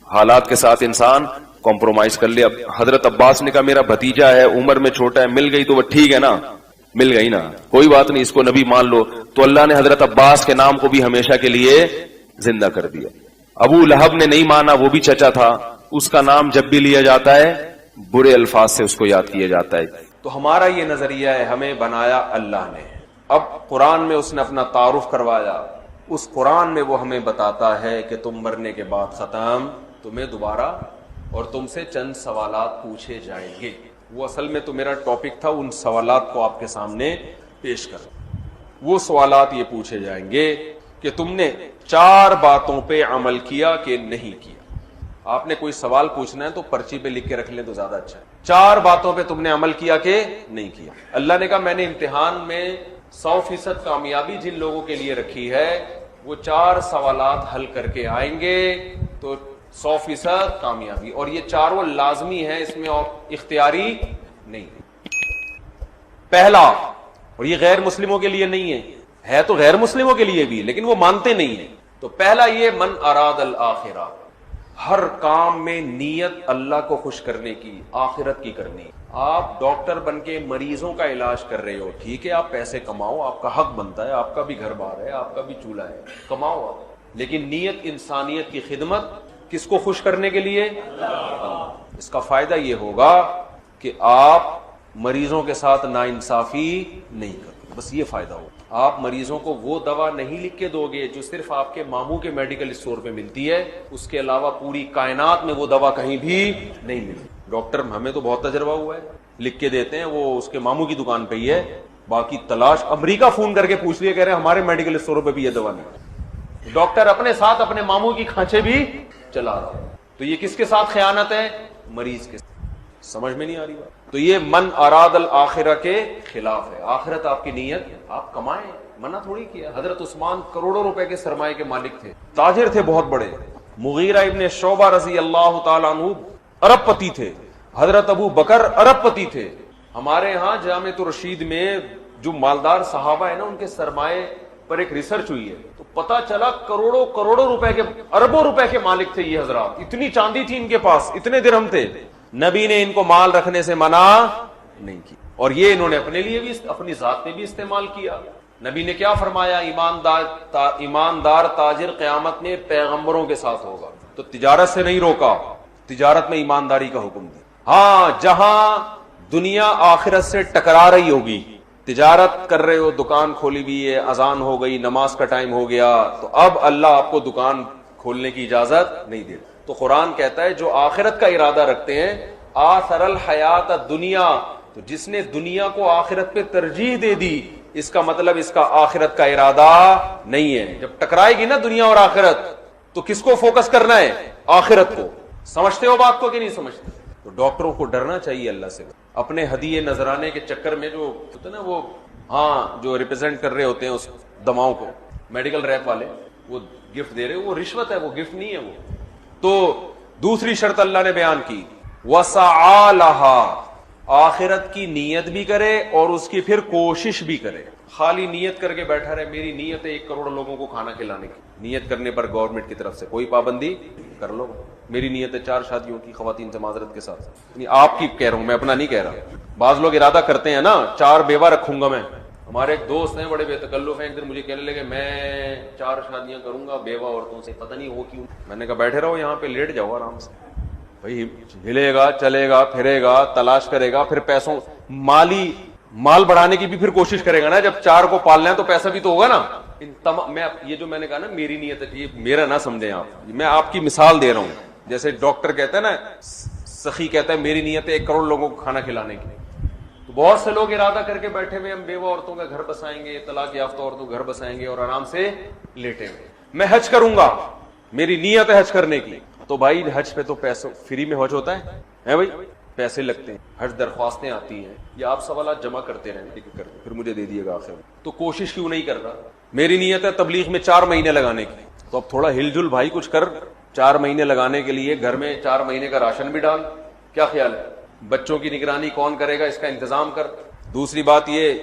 حالات کے ساتھ انسان کمپرومائز کر لے. اب حضرت عباس نے کہا میرا بھتیجا ہے عمر میں چھوٹا ہے, مل گئی تو وہ ٹھیک ہے نا, مل گئی نا, کوئی بات نہیں, اس کو نبی مان لو. تو اللہ نے حضرت عباس کے نام کو بھی ہمیشہ کے لیے زندہ کر دیا. ابو لہب نے نہیں مانا, وہ بھی چچا تھا, اس کا نام جب بھی لیا جاتا ہے برے الفاظ سے اس کو یاد کیا جاتا ہے. تو ہمارا یہ نظریہ ہے ہمیں بنایا اللہ نے. اب قرآن میں اس نے اپنا تعارف کروایا, اس قرآن میں وہ ہمیں بتاتا ہے کہ تم مرنے کے بعد ختم, تمہیں دوبارہ اور تم سے چند سوالات پوچھے جائیں گے. وہ اصل میں تو میرا ٹاپک تھا ان سوالات کو آپ کے سامنے پیش کر. وہ سوالات یہ پوچھے جائیں گے کہ تم نے 4 باتوں پہ عمل کیا کہ نہیں کیا. آپ نے کوئی سوال پوچھنا ہے تو پرچی پہ لکھ کے رکھ لیں تو زیادہ اچھا ہے. 4 باتوں پہ تم نے عمل کیا کہ نہیں کیا. اللہ نے کہا میں نے امتحان میں 100% کامیابی جن لوگوں کے لیے رکھی ہے وہ 4 سوالات حل کر کے آئیں گے تو 100% کامیابی. اور یہ چاروں لازمی ہیں, اس میں اور اختیاری نہیں. پہلا, اور یہ غیر مسلموں کے لیے نہیں ہے تو غیر مسلموں کے لیے بھی, لیکن وہ مانتے نہیں ہیں. تو پہلا یہ من اراد الآخرہ, ہر کام میں نیت اللہ کو خوش کرنے کی, آخرت کی کرنی. آپ ڈاکٹر بن کے مریضوں کا علاج کر رہے ہو, ٹھیک ہے, آپ پیسے کماؤ, آپ کا حق بنتا ہے, آپ کا بھی گھر بار ہے, آپ کا بھی چولہا ہے, کماؤ آپ, لیکن نیت انسانیت کی خدمت, کس کو خوش کرنے کے لیے؟ اس کا فائدہ یہ ہوگا کہ آپ مریضوں کے ساتھ ناانصافی نہیں کرتے, بس یہ فائدہ ہوگا. آپ مریضوں کو وہ دوا نہیں لکھ کے دو گے جو صرف آپ کے ماموں کے میڈیکل اسٹور پہ ملتی ہے, اس کے علاوہ پوری کائنات میں وہ دوا کہیں بھی نہیں ملتی. ڈاکٹر, ہمیں تو بہت تجربہ ہوا ہے, لکھ کے دیتے ہیں, وہ اس کے ماموں کی دکان پہ ہی ہے, باقی تلاش. امریکہ فون کر کے پوچھ لیے, کہہ رہے ہیں ہمارے میڈیکل اسٹور پہ بھی یہ دوا نہیں. ڈاکٹر اپنے ساتھ اپنے ماموں کی کھانچے بھی چلا رہا ہے. تو یہ کس کے ساتھ خیانت ہے؟ مریض کے ساتھ. سمجھ میں نہیں آ رہی بات؟ تو یہ من اراد الآخرہ کے خلاف ہے. آخرت آپ کی نیت, آپ کمائیں, منع تھوڑی کیا. حضرت عثمان کروڑوں روپے کے سرمایے کے مالک تھے, تاجر تھے بہت بڑے. مغیرہ ابن شعبہ رضی اللہ تعالیٰ عنہ ارب پتی تھے. حضرت ابو بکر ارب پتی تھے. ہمارے ہاں جامعۃ الرشید میں جو مالدار صحابہ ہیں نا, ان کے سرمایے پر ایک ریسرچ ہوئی ہے, تو پتا چلا کروڑوں روپے کے, اربوں روپے کے مالک تھے یہ حضرات. اتنی چاندی تھی ان کے پاس, اتنے درہم تھے. نبی نے ان کو مال رکھنے سے منع نہیں کی, اور یہ انہوں نے اپنے لیے بھی, اپنی ذات میں بھی استعمال کیا. نبی نے کیا فرمایا؟ ایماندار تاجر قیامت میں پیغمبروں کے ساتھ ہوگا. تو تجارت سے نہیں روکا, تجارت میں ایمانداری کا حکم دیا. ہاں, جہاں دنیا آخرت سے ٹکرا رہی ہوگی, تجارت کر رہے ہو, دکان کھولی ہوئی ہے, اذان ہو گئی, نماز کا ٹائم ہو گیا, تو اب اللہ آپ کو دکان کھولنے کی اجازت نہیں دیتا. تو قرآن کہتا ہے جو آخرت کا ارادہ رکھتے ہیں, آثر الحیات الدنیا, تو جس نے دنیا کو آخرت پہ ترجیح دے دی, اس کا مطلب اس کا آخرت کا ارادہ نہیں ہے. جب ٹکرائے گی نا دنیا اور آخرت, تو کس کو فوکس کرنا ہے؟ آخرت کو. سمجھتے ہو بات کو کہ نہیں سمجھتے؟ تو ڈاکٹروں کو ڈرنا چاہیے اللہ سے. اپنے ہدیے نذرانے کے چکر میں جو ہوتا ہے نا, وہ جو ریپرزینٹ کر رہے ہوتے ہیں اس دواؤں کو, میڈیکل ریپ والے, وہ گفٹ دے رہے, وہ رشوت ہے, وہ گفٹ نہیں ہے وہ. تو دوسری شرط اللہ نے بیان کی, وسعى لها, آخرت کی نیت بھی کرے اور اس کی پھر کوشش بھی کرے. خالی نیت کر کے بیٹھا رہے, میری نیت ہے 1 کروڑ لوگوں کو کھانا کھلانے کی, نیت کرنے پر گورنمنٹ کی طرف سے کوئی پابندی کر لو. میری نیت ہے 4 شادیوں کی خواتین سے معذرت کے ساتھ, آپ کی کہہ رہا ہوں, میں اپنا نہیں کہہ رہا. بعض لوگ ارادہ کرتے ہیں نا 4 بیوہ رکھوں گا میں. ہمارے ایک دوست ہیں بڑے بے تکلف ہیں, ایک دن مجھے کہنے لگے میں 4 شادیاں کروں گا بیوہ عورتوں سے, پتہ نہیں وہ کیوں. میں نے کہا بیٹھے رہو یہاں پہ, لیٹ جاؤ آرام سے. بھائی ہلے گا, چلے گا, پھرے گا, تلاش کرے گا, پھر پیسوں مال بڑھانے کی بھی پھر کوشش کرے گا نا. جب 4 کو پالنا ہے تو پیسہ بھی تو ہوگا نا. میں یہ جو میں نے کہا نا میری نیت ہے, یہ میرا نہ سمجھیں آپ, میں آپ کی مثال دے رہا ہوں. جیسے ڈاکٹر کہتا ہے نا, سخی کہتا ہے میری نیت ہے 1 کروڑ لوگوں کو کھانا کھلانے کی. تو بہت سے لوگ ارادہ کر کے بیٹھے ہوئے, ہم بیوہ عورتوں کا گھر بسائیں گے, طلاق یافتہ عورتوں کا گھر بسائیں گے, اور آرام سے لیٹے ہوئے. میں حج کروں گا, میری نیت ہے حج کرنے کی. تو بھائی حج پہ تو پیسے فری میں حج ہوتا ہے بھائی, پیسے لگتے ہیں, حج درخواستیں آتی ہیں, یہ آپ سوالات جمع کرتے رہیں, پھر مجھے دے دیے گا آخر میں. تو کوشش کیوں نہیں کر رہا؟ میری نیت ہے تبلیغ میں 4 مہینے لگانے کی, تو اب تھوڑا ہل جل بھائی کچھ کر. 4 مہینے لگانے کے لیے گھر میں 4 مہینے کا راشن بھی ڈال. کیا خیال ہے؟ بچوں کی نگرانی کون کرے گا, اس کا انتظام کر. دوسری بات یہ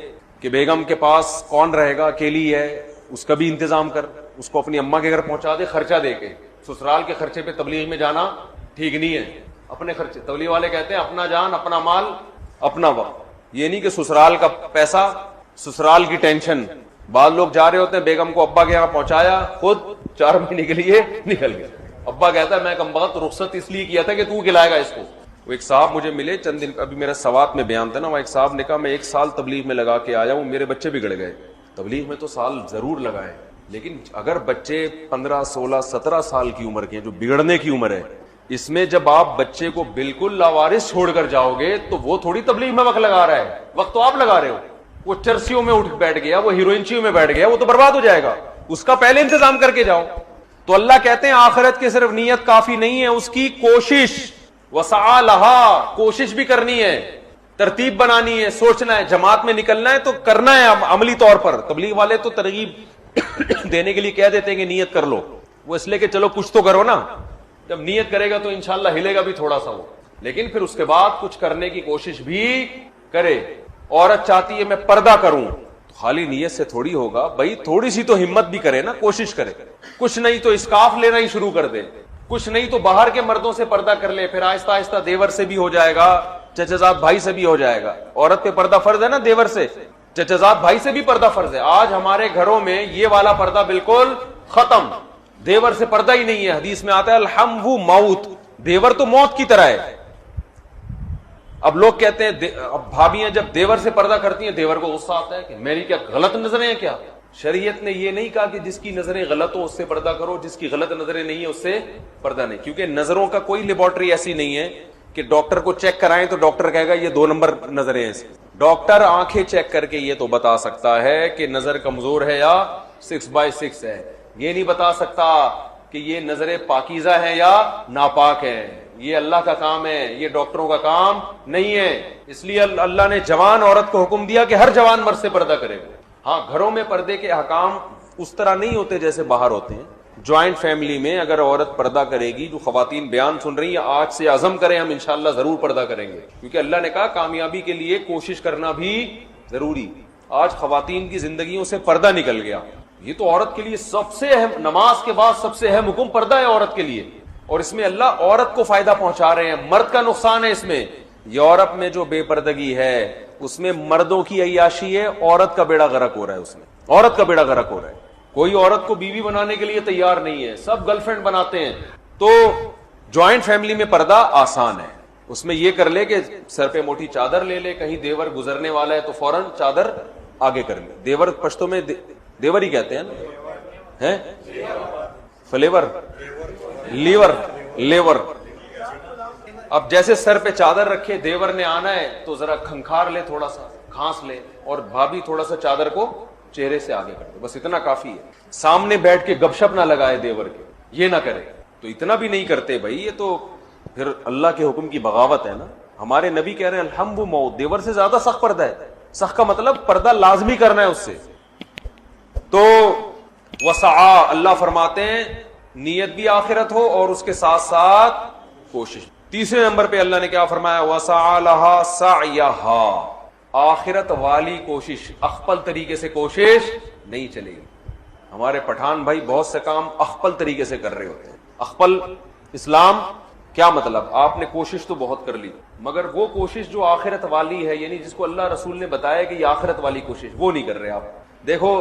کہ بیگم کے پاس کون رہے گا, اکیلی ہے, اس کا بھی انتظام کر. اس کو اپنی اماں کے گھر پہنچا دے خرچہ دے کے. سسرال کے خرچے پہ تبلیغ میں جانا ٹھیک نہیں ہے. اپنے خرچے, تبلیغ والے کہتے ہیں اپنا جان, اپنا مال, اپنا وقت. یہ نہیں کہ سسرال کا پیسہ, سسرال کی ٹینشن. بعض لوگ جا رہے ہوتے ہیں, بیگم کو ابا کے یہاں پہنچایا, خود 4 مہینے کے لیے نکل گیا. ابا کہتا ہے میں کم وقت رخصت اس لیے کیا تھا کہ تو کھلائے گا اس کو. وہ ایک صاحب مجھے ملے چند دن, ابھی میرا سوات میں بیان تھا نا, وہ ایک صاحب نے کہا میں 1 سال تبلیغ میں لگا کے آیا ہوں, میرے بچے بگڑ گئے. تبلیغ میں تو سال ضرور لگائے, لیکن اگر بچے 15, 16, 17 سال کی عمر کے ہیں, جو بگڑنے کی عمر ہے, اس میں جب آپ بچے کو بالکل لاوارث چھوڑ کر جاؤ گے تو وہ تھوڑی تبلیغ میں وقت لگا رہا ہے, وقت تو آپ لگا رہے ہو. وہ چرسیوں میں اٹھ بیٹھ گیا, وہ ہیروئنچیوں میں بیٹھ گیا, وہ تو برباد ہو جائے گا. اس کا پہلے انتظام کر کے جاؤ. تو اللہ کہتے ہیں آخرت کی صرف نیت کافی نہیں ہے, اس کی کوشش. وسعى لها, کوشش بھی کرنی ہے, ترتیب بنانی ہے, سوچنا ہے, جماعت میں نکلنا ہے تو کرنا ہے عملی طور پر. تبلیغ والے تو ترغیب دینے کے لیے کہہ دیتے ہیں کہ نیت کر لو, وہ اس لیے کہ چلو کچھ تو کرو نا, جب نیت کرے گا تو انشاءاللہ ہلے گا بھی تھوڑا سا وہ, لیکن پھر اس کے بعد کچھ کرنے کی کوشش بھی کرے. عورت چاہتی ہے میں پردہ کروں, تو خالی نیت سے تھوڑی ہوگا بھائی, تھوڑی سی تو ہمت بھی کرے نا, کوشش کرے, کچھ نہیں تو اسکارف لینا ہی شروع کر دے, کچھ نہیں تو باہر کے مردوں سے پردہ کر لے, پھر آہستہ آہستہ دیور سے بھی ہو جائے گا, چچا بھائی سے بھی ہو جائے گا. عورت پہ پردہ فرض ہے نا, دیور سے, چچا بھائی سے بھی پردہ فرض ہے. آج ہمارے گھروں میں یہ والا پردہ بالکل ختم, دیور سے پردہ ہی نہیں ہے. حدیث میں آتا ہے الحم موت, دیور تو موت کی طرح ہے. اب لوگ کہتے ہیں, اب بھابیاں جب دیور سے پردہ کرتی ہیں دیور کو غصہ آتا ہے کہ میری کیا غلط نظریں ہیں کیا. شریعت نے یہ نہیں کہا کہ جس کی نظریں غلط ہو اس سے پردہ کرو, جس کی غلط نظریں نہیں ہیں اس سے پردہ نہیں, کیونکہ نظروں کا کوئی لیبارٹری ایسی نہیں ہے کہ ڈاکٹر کو چیک کرائیں تو ڈاکٹر کہے گا یہ 2 نمبر نظریں ہیں. ڈاکٹر آنکھیں چیک کر کے یہ تو بتا سکتا ہے کہ نظر کمزور ہے یا 6/6 ہے, یہ نہیں بتا سکتا کہ یہ نظریں پاکیزہ ہے یا ناپاک ہے. یہ اللہ کا کام ہے, یہ ڈاکٹروں کا کام نہیں ہے. اس لیے اللہ نے جوان عورت کو حکم دیا کہ ہر جوان مرد سے پردہ کرے گا. ہاں, گھروں میں پردے کے احکام اس طرح نہیں ہوتے جیسے باہر ہوتے ہیں. جوائنٹ فیملی میں اگر عورت پردہ کرے گی, جو خواتین بیان سن رہی ہیں آج سے عزم کریں ہم انشاءاللہ ضرور پردہ کریں گے, کیونکہ اللہ نے کہا کامیابی کے لیے کوشش کرنا بھی ضروری. آج خواتین کی زندگیوں سے پردہ نکل گیا. یہ تو عورت کے لیے سب سے اہم, نماز کے بعد سب سے اہم حکم پردہ ہے عورت کے لیے, اور اس میں اللہ عورت کو فائدہ پہنچا رہے ہیں, مرد کا نقصان ہے اس میں. یورپ میں جو بے پردگی ہے اس میں مردوں کی عیاشی ہے, عورت کا بیڑا غرق ہو رہا ہے, اس میں عورت کا بیڑا غرق ہو رہا ہے. کوئی عورت کو بیوی بنانے کے لیے تیار نہیں ہے, سب گرل فرینڈ بناتے ہیں. تو جوائنٹ فیملی میں پردہ آسان ہے, اس میں یہ کر لے کہ سر پہ موٹی چادر لے لے, کہیں دیور گزرنے والا ہے تو فوراً چادر آگے کر لے. دیور پشتوں میں دیور ہی کہتے ہیں نا, فلیور, لیور, لیور. اب جیسے سر پہ چادر رکھے, دیور نے آنا ہے تو ذرا کھنکھار لے, تھوڑا سا کھانس لے, اور بھابھی تھوڑا سا چادر کو چہرے سے آگے کر دے, بس اتنا کافی ہے. سامنے بیٹھ کے گپ شپ نہ لگائے دیور کے, یہ نہ کرے. تو اتنا بھی نہیں کرتے بھائی, یہ تو پھر اللہ کے حکم کی بغاوت ہے نا. ہمارے نبی کہہ رہے ہیں الحم موت, دیور سے زیادہ سخت پردہ ہے. سخت کا مطلب پردہ لازمی کرنا ہے اس سے. تو وسعا, اللہ فرماتے ہیں نیت بھی آخرت ہو اور اس کے ساتھ ساتھ کوشش. تیسرے نمبر پہ اللہ نے کیا فرمایا, وسعا لہا سعیہا, آخرت والی کوشش, اخپل طریقے سے کوشش نہیں چلے گی. ہمارے پٹھان بھائی بہت سے کام اخپل طریقے سے کر رہے ہوتے ہیں. اخپل اسلام کیا مطلب, آپ نے کوشش تو بہت کر لی مگر وہ کوشش جو آخرت والی ہے, یعنی جس کو اللہ رسول نے بتایا کہ یہ آخرت والی کوشش, وہ نہیں کر رہے آپ. دیکھو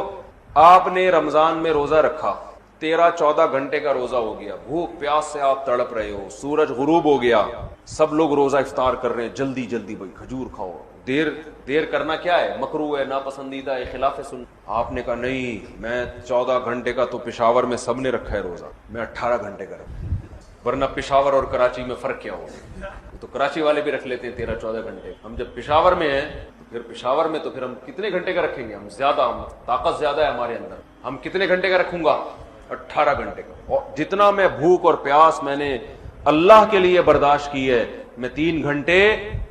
آپ نے رمضان میں روزہ رکھا, 13-14 گھنٹے کا روزہ ہو گیا, بھوک پیاس سے آپ تڑپ رہے ہو, سورج غروب ہو گیا, سب لوگ روزہ افطار کر رہے ہیں, جلدی جلدی بھائی کھجور کھاؤ. دیر کرنا کیا ہے, مکروہ ہے, ناپسندیدہ ہے, خلاف سنت. آپ نے کہا نہیں, میں 14 گھنٹے کا تو پشاور میں سب نے رکھا ہے روزہ, میں 18 گھنٹے کا رکھا. ورنہ پشاور اور کراچی میں فرق کیا ہوگا, تو کراچی والے بھی رکھ لیتے ہیں 13-14 گھنٹے. ہم جب پشاور میں ہیں پھر پشاور میں تو پھر ہم کتنے گھنٹے کا رکھیں گے, ہم زیادہ, ہم طاقت زیادہ ہے ہمارے اندر, ہم کتنے گھنٹے کا رکھوں گا, 18 گھنٹے کا. اور جتنا میں بھوک اور پیاس میں نے اللہ کے لیے برداشت کی ہے, میں 3 گھنٹے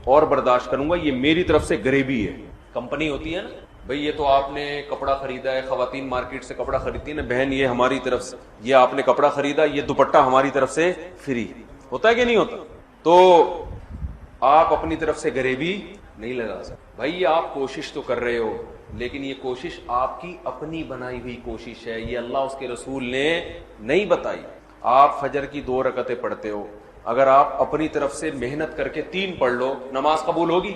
اور برداشت کروں گا. یہ میری طرف سے غریبی ہے. کمپنی ہوتی ہے نا بھئی, یہ تو آپ نے کپڑا خریدا ہے, خواتین مارکیٹ سے کپڑا خریدتی ہیں نا, بہن یہ ہماری طرف سے, یہ آپ نے کپڑا خریدا, یہ دوپٹہ ہماری طرف سے فری, ہوتا ہے کہ نہیں ہوتا. تو آپ اپنی طرف سے غریبی نہیں لگا سکتے بھائی. یہ آپ کوشش تو کر رہے ہو, لیکن یہ کوشش آپ کی اپنی بنائی ہوئی کوشش ہے, یہ اللہ اس کے رسول نے نہیں بتائی. آپ فجر کی 2 رکعتیں پڑھتے ہو, اگر آپ اپنی طرف سے محنت کر کے 3 پڑھ لو, نماز قبول ہوگی.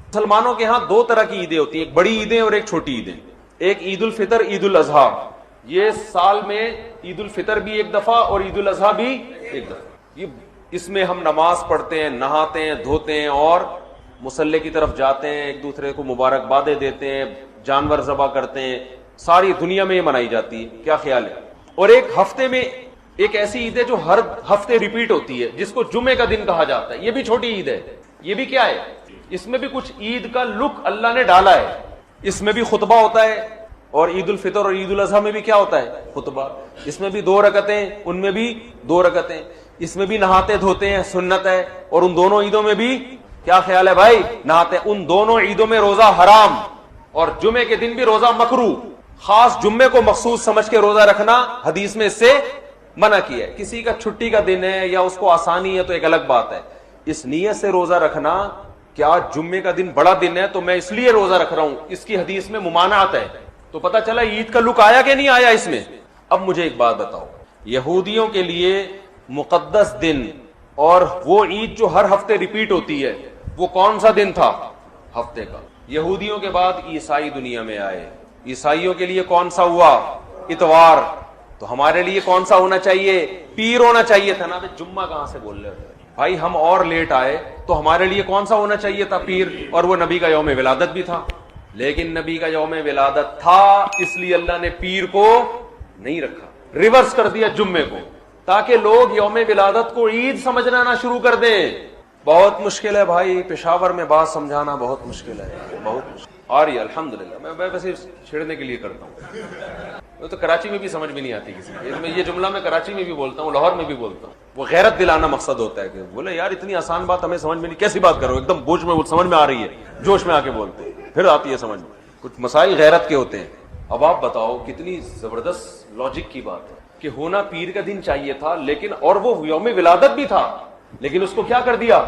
مسلمانوں کے ہاں 2 طرح کی عیدیں ہوتی ہیں, ایک بڑی عیدیں اور ایک چھوٹی عیدیں. ایک عید الفطر, عید الاضحیٰ. یہ سال میں عید الفطر بھی ایک دفعہ اور عید الاضحیٰ بھی ایک دفعہ. یہ اس میں ہم نماز پڑھتے ہیں, نہاتے ہیں, دھوتے ہیں اور مصلی کی طرف جاتے ہیں, ایک دوسرے کو مبارکبادیں دیتے ہیں, جانور ذبح کرتے ہیں. ساری دنیا میں یہ منائی جاتی ہے, کیا خیال ہے. اور ایک ہفتے میں ایک ایسی عید ہے جو ہر ہفتے ریپیٹ ہوتی ہے, جس کو جمعے کا دن کہا جاتا ہے. یہ بھی چھوٹی عید ہے. یہ بھی کیا ہے, اس میں بھی کچھ عید کا لک اللہ نے ڈالا ہے. اس میں بھی خطبہ ہوتا ہے, اور عید الفطر اور عید الاضحیٰ میں بھی کیا ہوتا ہے, خطبہ. اس میں بھی 2 رکعتیں, ان میں بھی 2 رکعتیں. اس میں بھی نہاتے دھوتے ہیں, سنت ہے. اور ان دونوں عیدوں میں بھی کیا خیال ہے بھائی, نہاتے. ان دونوں عیدوں میں روزہ حرام, اور جمعے کے دن بھی روزہ مکروہ. خاص جمعے کو مخصوص سمجھ کے روزہ رکھنا حدیث میں اس سے منع کیا ہے. کسی کا چھٹی کا دن ہے یا اس کو آسانی ہے تو ایک الگ بات ہے. اس نیت سے روزہ رکھنا کیا جمعے کا دن بڑا دن ہے تو میں اس لیے روزہ رکھ رہا ہوں, اس کی حدیث میں ممانعت ہے. تو پتہ چلا عید کا لک آیا کہ نہیں آیا اس میں. اب مجھے ایک بات بتاؤ, یہودیوں کے لیے مقدس دن اور وہ عید جو ہر ہفتے ریپیٹ ہوتی ہے وہ کون سا دن تھا؟ ہفتے کا. یہودیوں کے بعد عیسائی دنیا میں آئے, عیسائیوں کے لیے کون سا ہوا؟ اتوار. تو ہمارے لیے کون سا ہونا چاہیے؟ پیر ہونا چاہیے تھا نا. جمعہ کہاں سے بول رہے ہو بھائی؟ ہم اور لیٹ آئے تو ہمارے لیے کون سا ہونا چاہیے تھا؟ پیر. اور وہ نبی کا یوم ولادت بھی تھا. لیکن نبی کا یوم ولادت تھا اس لیے اللہ نے پیر کو نہیں رکھا, ریورس کر دیا جمعے کو, تاکہ لوگ یوم ولادت کو عید سمجھنا نہ شروع کر دیں. بہت مشکل ہے بھائی, پشاور میں بات سمجھانا بہت مشکل ہے, بہت مشکل. اور یہ الحمدللہ میں ویسے چھیڑنے کے لیے کرتا ہوں, وہ تو کراچی میں بھی سمجھ میں نہیں آتی کسی کو. یہ جملہ میں کراچی میں بھی بولتا ہوں, لاہور میں بھی بولتا ہوں. وہ غیرت دلانا مقصد ہوتا ہے کہ بولے یار اتنی آسان بات ہمیں سمجھ میں نہیں, کیسی بات کرو, ایک دم بوجھ میں سمجھ میں آ رہی ہے, جوش میں آ کے بولتے ہیں, پھر آتی ہے سمجھ میں. کچھ مسائل غیرت کے ہوتے ہیں. اب آپ بتاؤ کتنی زبردست لاجک کی بات ہے کہ ہونا پیر کا دن چاہیے تھا, لیکن اور وہ یوم ولادت بھی تھا, لیکن اس کو کیا کر دیا؟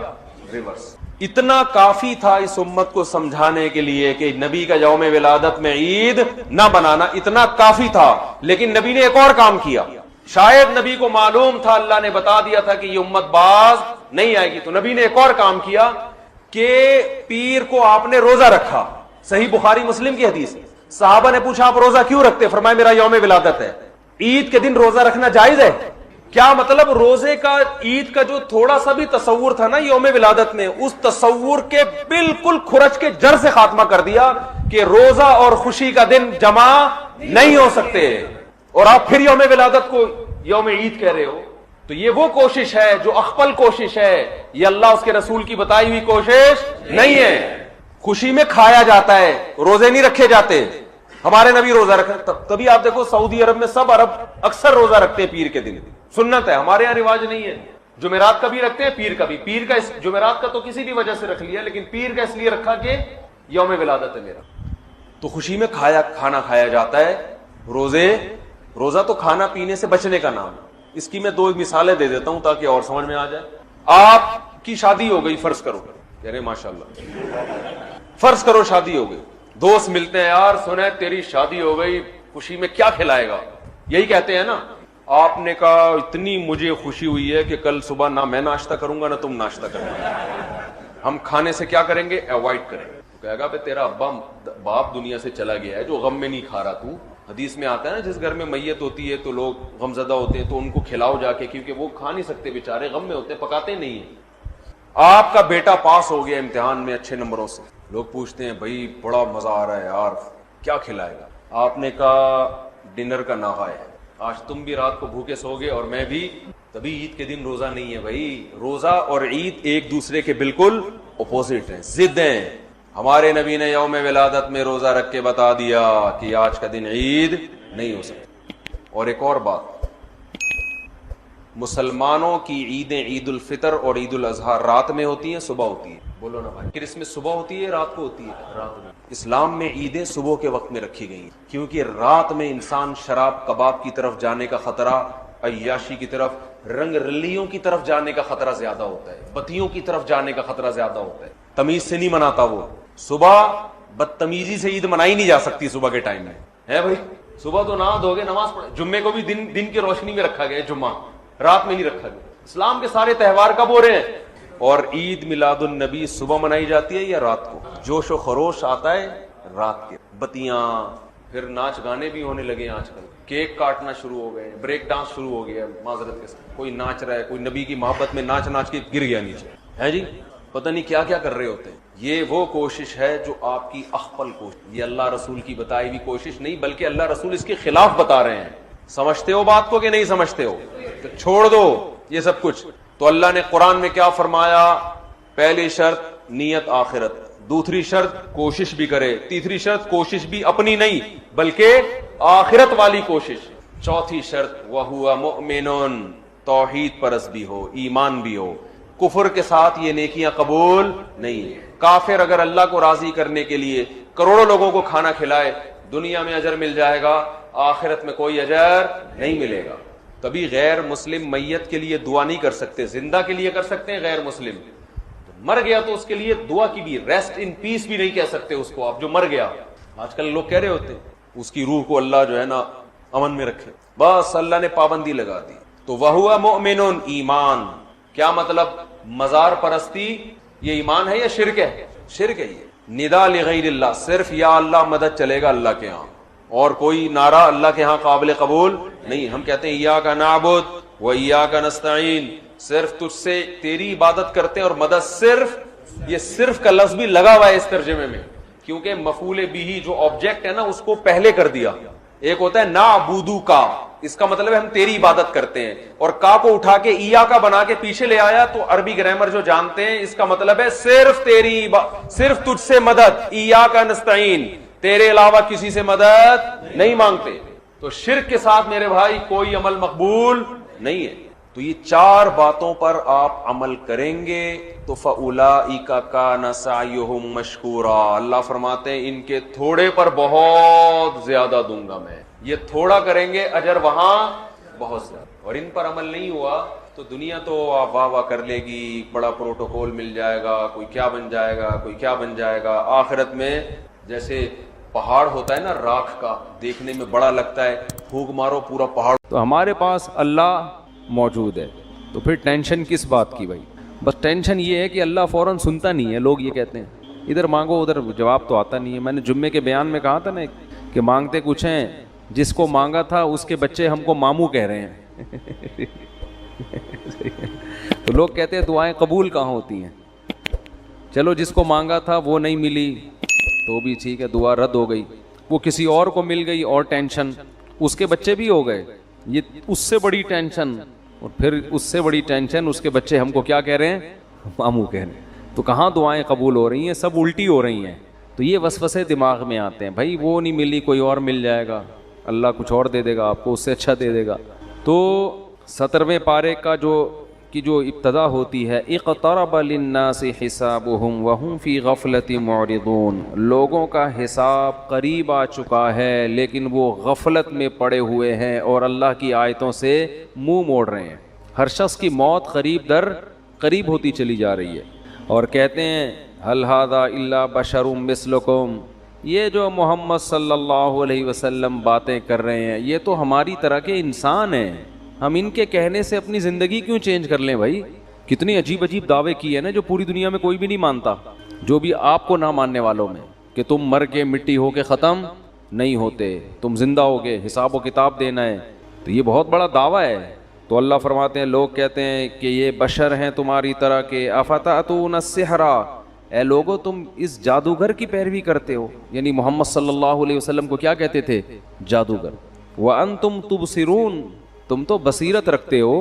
ریورس. اتنا کافی تھا اس امت کو سمجھانے کے لیے کہ نبی کا یوم ولادت میں عید نہ بنانا, اتنا کافی تھا. لیکن نبی نے ایک اور کام کیا. شاید نبی کو معلوم تھا, اللہ نے بتا دیا تھا کہ یہ امت باز نہیں آئے گی, تو نبی نے ایک اور کام کیا کہ پیر کو آپ نے روزہ رکھا. صحیح بخاری مسلم کی حدیث. صحابہ نے پوچھا آپ روزہ کیوں رکھتے؟ فرمایا میرا یوم ولادت ہے. عید کے دن روزہ رکھنا جائز ہے؟ کیا مطلب روزے کا, عید کا جو تھوڑا سا بھی تصور تھا نا یوم ولادت میں, اس تصور کے بالکل کھرچ کے جڑ سے خاتمہ کر دیا کہ روزہ اور خوشی کا دن جمع نہیں ہو سکتے, اور آپ پھر یوم ولادت کو یوم عید کہہ رہے ہو. تو یہ وہ کوشش ہے جو اخپل کوشش ہے, یہ اللہ اس کے رسول کی بتائی ہوئی کوشش نہیں ہے. خوشی میں کھایا جاتا ہے, روزے نہیں رکھے جاتے. ہمارے نبی روزہ رکھے, تبھی آپ دیکھو سعودی عرب میں سب عرب اکثر روزہ رکھتے ہیں پیر کے دن, سنت ہے. ہمارے یہاں رواج نہیں ہے. جمعرات کا بھی رکھتے ہیں, پیر کا بھی. پیر کا جمعرات کا تو کسی بھی وجہ سے رکھ لیا, لیکن پیر کا اس لیے رکھا کہ یوم ولادت ہے میرا. تو خوشی میں کھانا کھایا جاتا ہے. روزہ تو کھانا پینے سے بچنے کا نام. اس کی میں دو مثالیں دے دیتا ہوں تاکہ اور سمجھ میں آ جائے. آپ کی شادی ہو گئی, فرض کرو, یعنی ماشاءاللہ فرض کرو شادی ہو گئی, دوست ملتے ہیں, یار سنا تیری شادی ہو گئی, خوشی میں کیا کھلائے گا؟ یہی کہتے ہیں نا. آپ نے کہا اتنی مجھے خوشی ہوئی ہے کہ کل صبح نہ میں ناشتہ کروں گا نہ تم ناشتہ کرنا, ہم کھانے سے کیا کریں گے؟ اوائڈ کریں گے. کہے گا تیرا باپ دنیا سے چلا گیا ہے جو غم میں نہیں کھا رہا تو. حدیث میں آتا ہے نا جس گھر میں میت ہوتی ہے تو لوگ غمزدہ ہوتے ہیں تو ان کو کھلاؤ جا کے, کیونکہ وہ کھا نہیں سکتے بیچارے, غم میں ہوتے, پکاتے نہیں ہیں. آپ کا بیٹا پاس ہو گیا امتحان میں اچھے نمبروں سے, لوگ پوچھتے ہیں بھائی بڑا مزہ آ رہا ہے یار, کیا کھلائے گا؟ آپ نے کہا ڈنر کا ناغا ہے, آج تم بھی رات کو بھوکے سو گے اور میں بھی. تبھی عید کے دن روزہ نہیں ہے بھائی. روزہ اور عید ایک دوسرے کے بالکل اپوزٹ ہیں, ضد ہیں. ہمارے نبی نے یوم ولادت میں روزہ رکھ کے بتا دیا کہ آج کا دن عید نہیں ہو سکتی. اور ایک اور بات, مسلمانوں کی عیدیں عید الفطر اور عید الاضحیٰ رات میں ہوتی ہیں, صبح ہوتی ہے. بولو نا بھائی, کرسمس صبح ہوتی ہے رات کو ہوتی ہے؟ رات میں. اسلام میں عیدیں صبح کے وقت میں رکھی گئی کیونکہ رات میں انسان شراب کباب کی طرف جانے کا خطرہ, عیاشی کی طرف, رنگ رلیوں کی طرف جانے کا خطرہ زیادہ ہوتا ہے, بتیوں کی طرف جانے کا خطرہ زیادہ ہوتا ہے. تمیز سے نہیں مناتا وہ. صبح بدتمیزی سے عید منائی نہیں جا سکتی صبح کے ٹائم میں, ہے بھائی. صبح تو نہا دھو گے, نماز پڑھ. جمعے کو بھی دن کی روشنی میں رکھا گیا, جمعہ رات میں نہیں رکھا گیا. اسلام کے سارے تہوار کب ہو رہے ہیں؟ اور عید میلاد النبی صبح منائی جاتی ہے یا رات کو؟ جوش و خروش آتا ہے رات کے, بتیاں, پھر ناچ گانے بھی ہونے لگے آج کل, کیک کاٹنا شروع ہو گئے, بریک ڈانس شروع ہو گیا معذرت کے ساتھ. کوئی ناچ رہا ہے, کوئی نبی کی محبت میں ناچ کے گر گیا نیچے, ہے جی, پتہ نہیں کیا کیا کر رہے ہوتے ہیں. یہ وہ کوشش ہے جو آپ کی اخپل کوشش, یہ اللہ رسول کی بتائی ہوئی کوشش نہیں, بلکہ اللہ رسول اس کے خلاف بتا رہے ہیں. سمجھتے ہو بات کو کہ نہیں سمجھتے ہو؟ تو چھوڑ دو یہ سب کچھ. تو اللہ نے قرآن میں کیا فرمایا؟ پہلی شرط نیت آخرت, دوسری شرط کوشش بھی کرے, تیسری شرط کوشش بھی اپنی نہیں بلکہ آخرت والی کوشش, چوتھی شرط وَهُوَ مُؤْمِنٌ, توحید پرست بھی ہو, ایمان بھی ہو. کفر کے ساتھ یہ نیکیاں قبول نہیں. کافر اگر اللہ کو راضی کرنے کے لیے کروڑوں لوگوں کو کھانا کھلائے، دنیا میں اجر مل جائے گا، آخرت میں کوئی اجر نہیں ملے گا. کبھی غیر مسلم میت کے لیے دعا نہیں کر سکتے، زندہ کے لیے کر سکتے ہیں، غیر مسلم مر گیا تو اس کے لیے دعا کی بھی، ریسٹ ان پیس بھی نہیں کہہ سکتے اس کو. آپ جو مر گیا، آج کل لوگ کہہ رہے ہوتے ہیں اس کی روح کو اللہ جو ہے نا امن میں رکھے، بس اللہ نے پابندی لگا دی. تو وَهُوَ مُؤْمِنٌ، ایمان. کیا مطلب؟ مزار پرستی یہ ایمان ہے یا شرک ہے؟ شرک ہے. یہ ندا لغیر اللہ، صرف یا اللہ مدد چلے گا اللہ کے ہاں، اور کوئی نعرہ اللہ کے ہاں قابل قبول نہیں. ہم کہتے ہیں ایاک نعبد و ایاک نستعین، صرف تجھ سے تیری عبادت کرتے ہیں اور مدد صرف. یہ صرف کا لفظ بھی لگا ہوا ہے اس ترجمے میں، کیونکہ مفعول بھی جو آبجیکٹ ہے نا اس کو پہلے کر دیا. ایک ہوتا ہے نعبدو کا، اس کا مطلب ہے ہم تیری عبادت کرتے ہیں، اور کا کو اٹھا کے ایا کا بنا کے پیچھے لے آیا تو عربی گرامر جو جانتے ہیں اس کا مطلب ہے صرف تیری صرف تجھ سے مدد. ایاک نستعین، تیرے علاوہ کسی سے مدد نہیں مانگتے. تو شرک کے ساتھ میرے بھائی کوئی عمل مقبول نہیں ہے. تو یہ چار باتوں پر آپ عمل کریں گے تو فَأُولَئِكَ كَانَ سَعْيُهُمْ مَشْكُورًا. اللہ فرماتے ہیں ان کے تھوڑے پر بہت زیادہ دوں گا میں. یہ تھوڑا کریں گے، اجر وہاں بہت زیادہ. اور ان پر عمل نہیں ہوا تو دنیا تو آپ واہ واہ کر لے گی، بڑا پروٹوکول مل جائے گا، کوئی کیا بن جائے گا، کوئی کیا بن جائے گا. آخرت میں جیسے پہاڑ ہوتا ہے نا راکھ کا، دیکھنے میں بڑا لگتا ہے، پھونک مارو پورا پہاڑ. تو ہمارے پاس اللہ موجود ہے تو پھر ٹینشن کس بات کی بھائی؟ بس ٹینشن یہ ہے کہ اللہ فوراً سنتا نہیں ہے. لوگ یہ کہتے ہیں ادھر مانگو ادھر جواب تو آتا نہیں ہے. میں نے جمعے کے بیان میں کہا تھا نا کہ مانگتے کچھ ہیں، جس کو مانگا تھا اس کے بچے ہم کو ماموں کہہ رہے ہیں. تو لوگ کہتے ہیں دعائیں قبول کہاں ہوتی ہیں؟ چلو جس کو مانگا تھا وہ نہیں ملی تو بھی ٹھیک ہے، دعا رد ہو گئی. وہ کسی اور کو مل گئی اور ٹینشن، اس کے بچے بھی ہو گئے، یہ اس سے بڑی ٹینشن. اور پھر اس سے بڑی ٹینشن اس کے بچے ہم کو کیا کہہ رہے ہیں؟ ماموں کہہ رہے ہیں. تو کہاں دعائیں قبول ہو رہی ہیں؟ سب الٹی ہو رہی ہیں. تو یہ وسوسے دماغ میں آتے ہیں، بھائی وہ نہیں ملی کوئی اور مل جائے گا، اللہ کچھ اور دے دے گا آپ کو، اس سے اچھا دے دے گا. تو 17ویں پارے کا جو ابتدا ہوتی ہے اقترب للناس حسابهم وهم فی غفلۃ معرضون، لوگوں کا حساب قریب آ چکا ہے لیکن وہ غفلت میں پڑے ہوئے ہیں اور اللہ کی آیتوں سے منہ موڑ رہے ہیں. ہر شخص کی موت قریب در قریب ہوتی چلی جا رہی ہے. اور کہتے ہیں هل هذا الا بشر مثلکم، یہ جو محمد صلی اللہ علیہ وسلم باتیں کر رہے ہیں یہ تو ہماری طرح کے انسان ہیں، ہم ان کے کہنے سے اپنی زندگی کیوں چینج کر لیں بھائی؟ کتنی عجیب عجیب دعوے کیے ہیں نا جو پوری دنیا میں کوئی بھی نہیں مانتا، جو بھی آپ کو نہ ماننے والوں میں، کہ تم مر کے مٹی ہو کے ختم نہیں ہوتے، تم زندہ ہوگے، حساب و کتاب دینا ہے. تو یہ بہت بڑا دعویٰ ہے. تو اللہ فرماتے ہیں لوگ کہتے ہیں کہ یہ بشر ہیں تمہاری طرح کے. افتأتون السحر، اے لوگو تم اس جادوگر کی پیروی کرتے ہو. یعنی محمد صلی اللہ علیہ وسلم کو کیا کہتے تھے؟ جادوگر. وانتم تبصرون، تم تو بصیرت رکھتے ہو.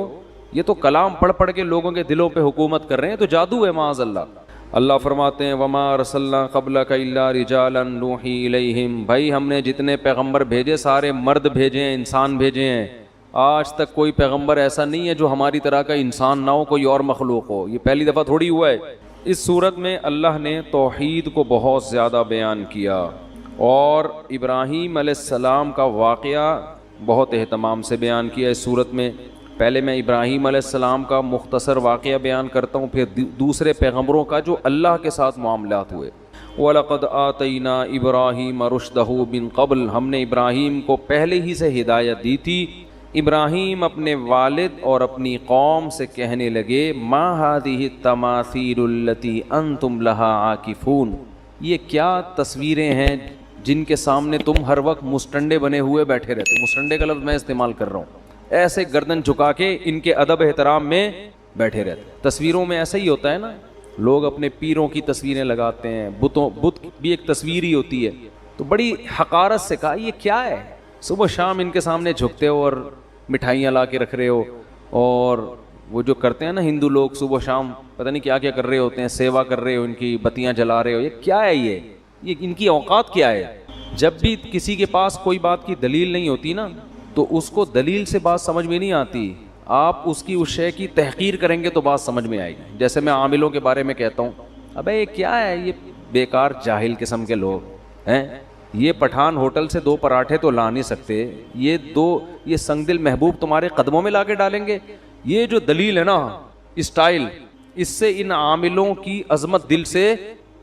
یہ تو کلام پڑھ پڑھ کے لوگوں کے دلوں پہ حکومت کر رہے ہیں، تو جادو ہے معاذ اللہ. اللہ فرماتے ہیں وما ارسلنا قبلک الا رجالا نوحی الیہم، بھائی ہم نے جتنے پیغمبر بھیجے سارے مرد بھیجے ہیں، انسان بھیجے ہیں. آج تک کوئی پیغمبر ایسا نہیں ہے جو ہماری طرح کا انسان نہ ہو، کوئی اور مخلوق ہو. یہ پہلی دفعہ تھوڑی ہوا ہے. اس صورت میں اللہ نے توحید کو بہت زیادہ بیان کیا اور ابراہیم علیہ السلام کا واقعہ بہت اہتمام سے بیان کیا اس صورت میں. پہلے میں ابراہیم علیہ السلام کا مختصر واقعہ بیان کرتا ہوں، پھر دوسرے پیغمبروں کا جو اللہ کے ساتھ معاملات ہوئے. وَلَقَدْ آتَيْنَا إِبْرَاهِيمَ رُشْدَهُ مِن قَبْلُ، ہم نے ابراہیم کو پہلے ہی سے ہدایت دی تھی. ابراہیم اپنے والد اور اپنی قوم سے کہنے لگے ما هذه التماثيل التي انتم لها عاکفون، یہ کیا تصویریں ہیں جن کے سامنے تم ہر وقت مستنڈے بنے ہوئے بیٹھے رہتے. مستنڈے کا لفظ میں استعمال کر رہا ہوں، ایسے گردن جھکا کے ان کے ادب احترام میں بیٹھے رہتے. تصویروں میں ایسا ہی ہوتا ہے نا، لوگ اپنے پیروں کی تصویریں لگاتے ہیں، بت بھی ایک تصویر ہی ہوتی ہے. تو بڑی حقارت سے کہا یہ کیا ہے، صبح شام ان کے سامنے جھکتے ہو اور مٹھائیاں لا کے رکھ رہے ہو. اور وہ جو کرتے ہیں نا ہندو لوگ صبح شام پتہ نہیں کیا کیا کر رہے ہوتے ہیں، سیوا کر رہے ہو، ان کی بتیاں جلا رہے ہو. یہ کیا ہے، یہ ان کی اوقات کیا ہے؟ جب بھی کسی کے پاس کوئی بات کی دلیل نہیں ہوتی نا تو اس کو دلیل سے بات سمجھ میں نہیں آتی. آپ اس کی اس شے کی تحقیر کریں گے تو بات سمجھ میں آئے گی. جیسے میں عاملوں کے بارے میں کہتا ہوں، ابے یہ کیا ہے, یہ بیکار جاہل قسم کے لوگ ہیں. یہ پٹھان ہوٹل سے 2 پراٹھے تو لا نہیں سکتے, یہ سنگ دل محبوب تمہارے قدموں میں لا کے ڈالیں گے. یہ جو دلیل ہے نا, اسٹائل, اس سے ان عاملوں کی عظمت دل سے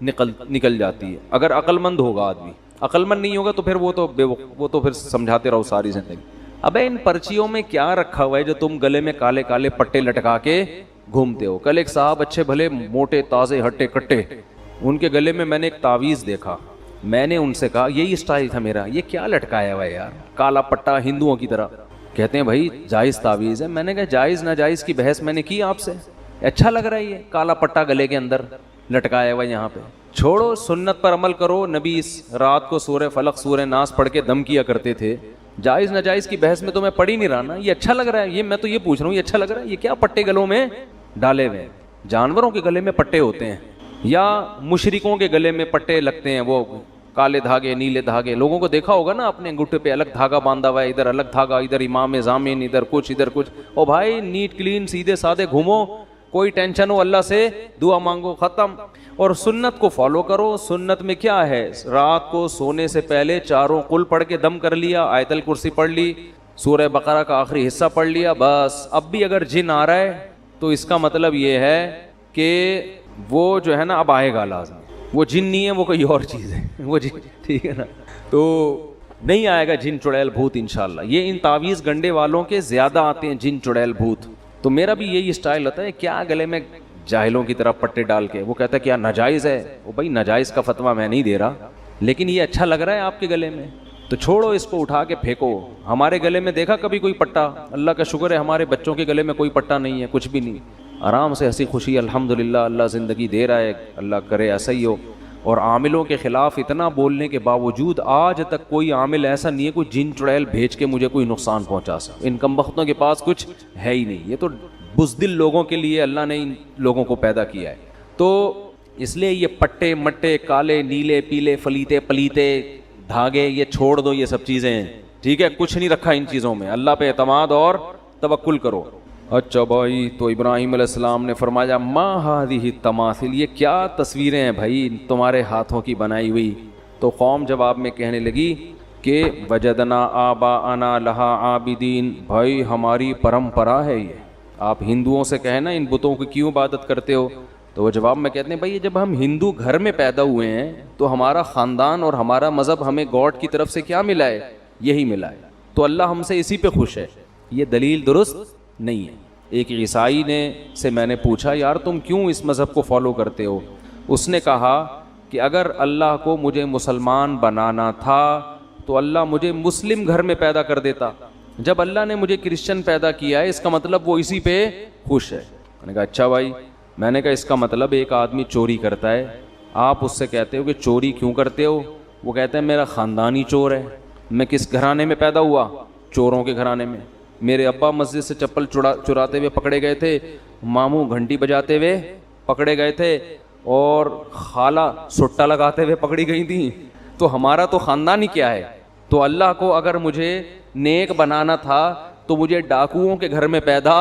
نکل جاتی ہے. اگر عقل مند ہوگا آدمی, عقل مند نہیں ہوگا تو پھر وہ تو پھر سمجھاتے رہو ساری زندگی. ابے ان پرچیوں میں کیا رکھا ہوا ہے جو تم گلے میں کالے کالے پٹے لٹکا کے گھومتے ہو. کل ایک صاحب اچھے بھلے موٹے تازے ہٹے کٹے, ان کے گلے میں نے ایک تعویذ دیکھا. میں نے ان سے کہا یہی اسٹائل تھا میرا, یہ کیا لٹکایا ہوا ہے یار, کالا پٹا ہندوؤں کی طرح. کہتے ہیں بھائی جائز تعویذ ہے. میں نے کہا جائز ناجائز کی بحث میں نے کی آپ سے, اچھا لگ رہا ہے یہ کالا پٹا گلے کے اندر لٹکایا ہوا یہاں پہ. چھوڑو, سنت پر عمل کرو. نبی اس رات کو سورہ فلق سورہ ناس پڑھ کے دم کیا کرتے تھے. جائز ناجائز کی بحث میں تو میں پڑھ ہی نہیں رہا نا. یہ اچھا لگ رہا ہے, یہ میں تو یہ پوچھ رہا ہوں, یہ اچھا لگ رہا ہے. یہ کیا پٹے گلوں میں ڈالے ہوئے, جانوروں کے گلے میں پٹے ہوتے ہیں یا مشرکوں کے گلے میں پٹے لگتے ہیں, وہ کالے دھاگے نیلے دھاگے. لوگوں کو دیکھا ہوگا نا, اپنے انگوٹھے پہ الگ دھاگا باندھا ہوا ہے, ادھر الگ دھاگا, ادھر امام ضامن, ادھر کچھ ادھر کچھ. او بھائی نیٹ کلین سیدھے سادے گھومو, کوئی ٹینشن ہو اللہ سے دعا مانگو, ختم. اور سنت کو فالو کرو. سنت میں کیا ہے, رات کو سونے سے پہلے 4 قل پڑھ کے دم کر لیا, آیت الکرسی پڑھ لی, سورہ بقرہ کا آخری حصہ پڑھ لیا, بس. اب بھی اگر جن آ رہا ہے تو اس کا مطلب یہ ہے کہ وہ جو ہے نا اب آئے گا لازم. وہ جن نہیں ہے, وہ کوئی اور چیز ہے, وہ جن, ٹھیک ہے نا. تو نہیں آئے گا جن چڑیل بھوت انشاءاللہ. یہ ان تعویذ گنڈے والوں کے زیادہ آتے ہیں جن چڑیل بھوت. تو میرا بھی یہی اسٹائل ہوتا ہے, کیا گلے میں جاہلوں کی طرح پٹے ڈال کے. وہ کہتا ہے کیا ناجائز ہے. وہ بھائی ناجائز کا فتویٰ میں نہیں دے رہا, لیکن یہ اچھا لگ رہا ہے آپ کے گلے میں تو چھوڑو, اس کو اٹھا کے پھینکو. ہمارے گلے میں دیکھا کبھی کوئی پٹا؟ اللہ کا شکر ہے ہمارے بچوں کے گلے میں کوئی پٹا نہیں ہے, کچھ بھی نہیں. آرام سے ہنسی خوشی الحمدللہ اللہ زندگی دے رہا ہے, اللہ کرے ایسا ہی ہو. اور عاملوں کے خلاف اتنا بولنے کے باوجود آج تک کوئی عامل ایسا نہیں ہے کوئی جن چڑیل بھیج کے مجھے کوئی نقصان پہنچا سکے. ان کمبختوں کے پاس کچھ ہے ہی نہیں. یہ تو بزدل لوگوں کے لیے اللہ نے ان لوگوں کو پیدا کیا ہے. تو اس لیے یہ پٹے مٹے کالے نیلے پیلے فلیتے پلیتے دھاگے یہ چھوڑ دو, یہ سب چیزیں, ٹھیک ہے, کچھ نہیں رکھا ان چیزوں میں. اللہ پہ اعتماد اور توکل کرو. اچھا بھائی, تو ابراہیم علیہ السلام نے فرمایا ما ہذہ التماثیل, یہ کیا تصویریں ہیں بھائی تمہارے ہاتھوں کی بنائی ہوئی. تو قوم جواب میں کہنے لگی کہ وجدنا آباءنا لہا عابدین, بھائی ہماری پرمپرا ہے یہ. آپ ہندوؤں سے کہیں نا ان بتوں کی کیوں عبادت کرتے ہو, تو وہ جواب میں کہتے ہیں بھائی جب ہم ہندو گھر میں پیدا ہوئے ہیں تو ہمارا خاندان اور ہمارا مذہب ہمیں گاڈ کی طرف سے کیا ملا ہے, یہی ملا ہے, تو اللہ ہم سے اسی پہ خوش ہے. یہ دلیل درست نہیں ہے. ایک عیسائی سے میں نے پوچھا یار تم کیوں اس مذہب کو فالو کرتے ہو؟ اس نے کہا کہ اگر اللہ کو مجھے مسلمان بنانا تھا تو اللہ مجھے مسلم گھر میں پیدا کر دیتا. جب اللہ نے مجھے کرسچن پیدا کیا ہے اس کا مطلب وہ اسی پہ خوش ہے. میں نے کہا اچھا بھائی. میں نے کہا اس کا مطلب ایک آدمی چوری کرتا ہے, آپ اس سے کہتے ہو کہ چوری کیوں کرتے ہو؟ وہ کہتے ہیں میرا خاندانی چور ہے. میں کس گھرانے میں پیدا ہوا؟ چوروں کے گھرانے میں. میرے ابا مسجد سے چپل چراتے ہوئے پکڑے گئے تھے, ماموں گھنٹی بجاتے ہوئے پکڑے گئے تھے, اور خالہ سٹا لگاتے ہوئے پکڑی گئی تھی. تو ہمارا تو خاندان ہی کیا ہے. تو اللہ کو اگر مجھے نیک بنانا تھا تو مجھے ڈاکوؤں کے گھر میں پیدا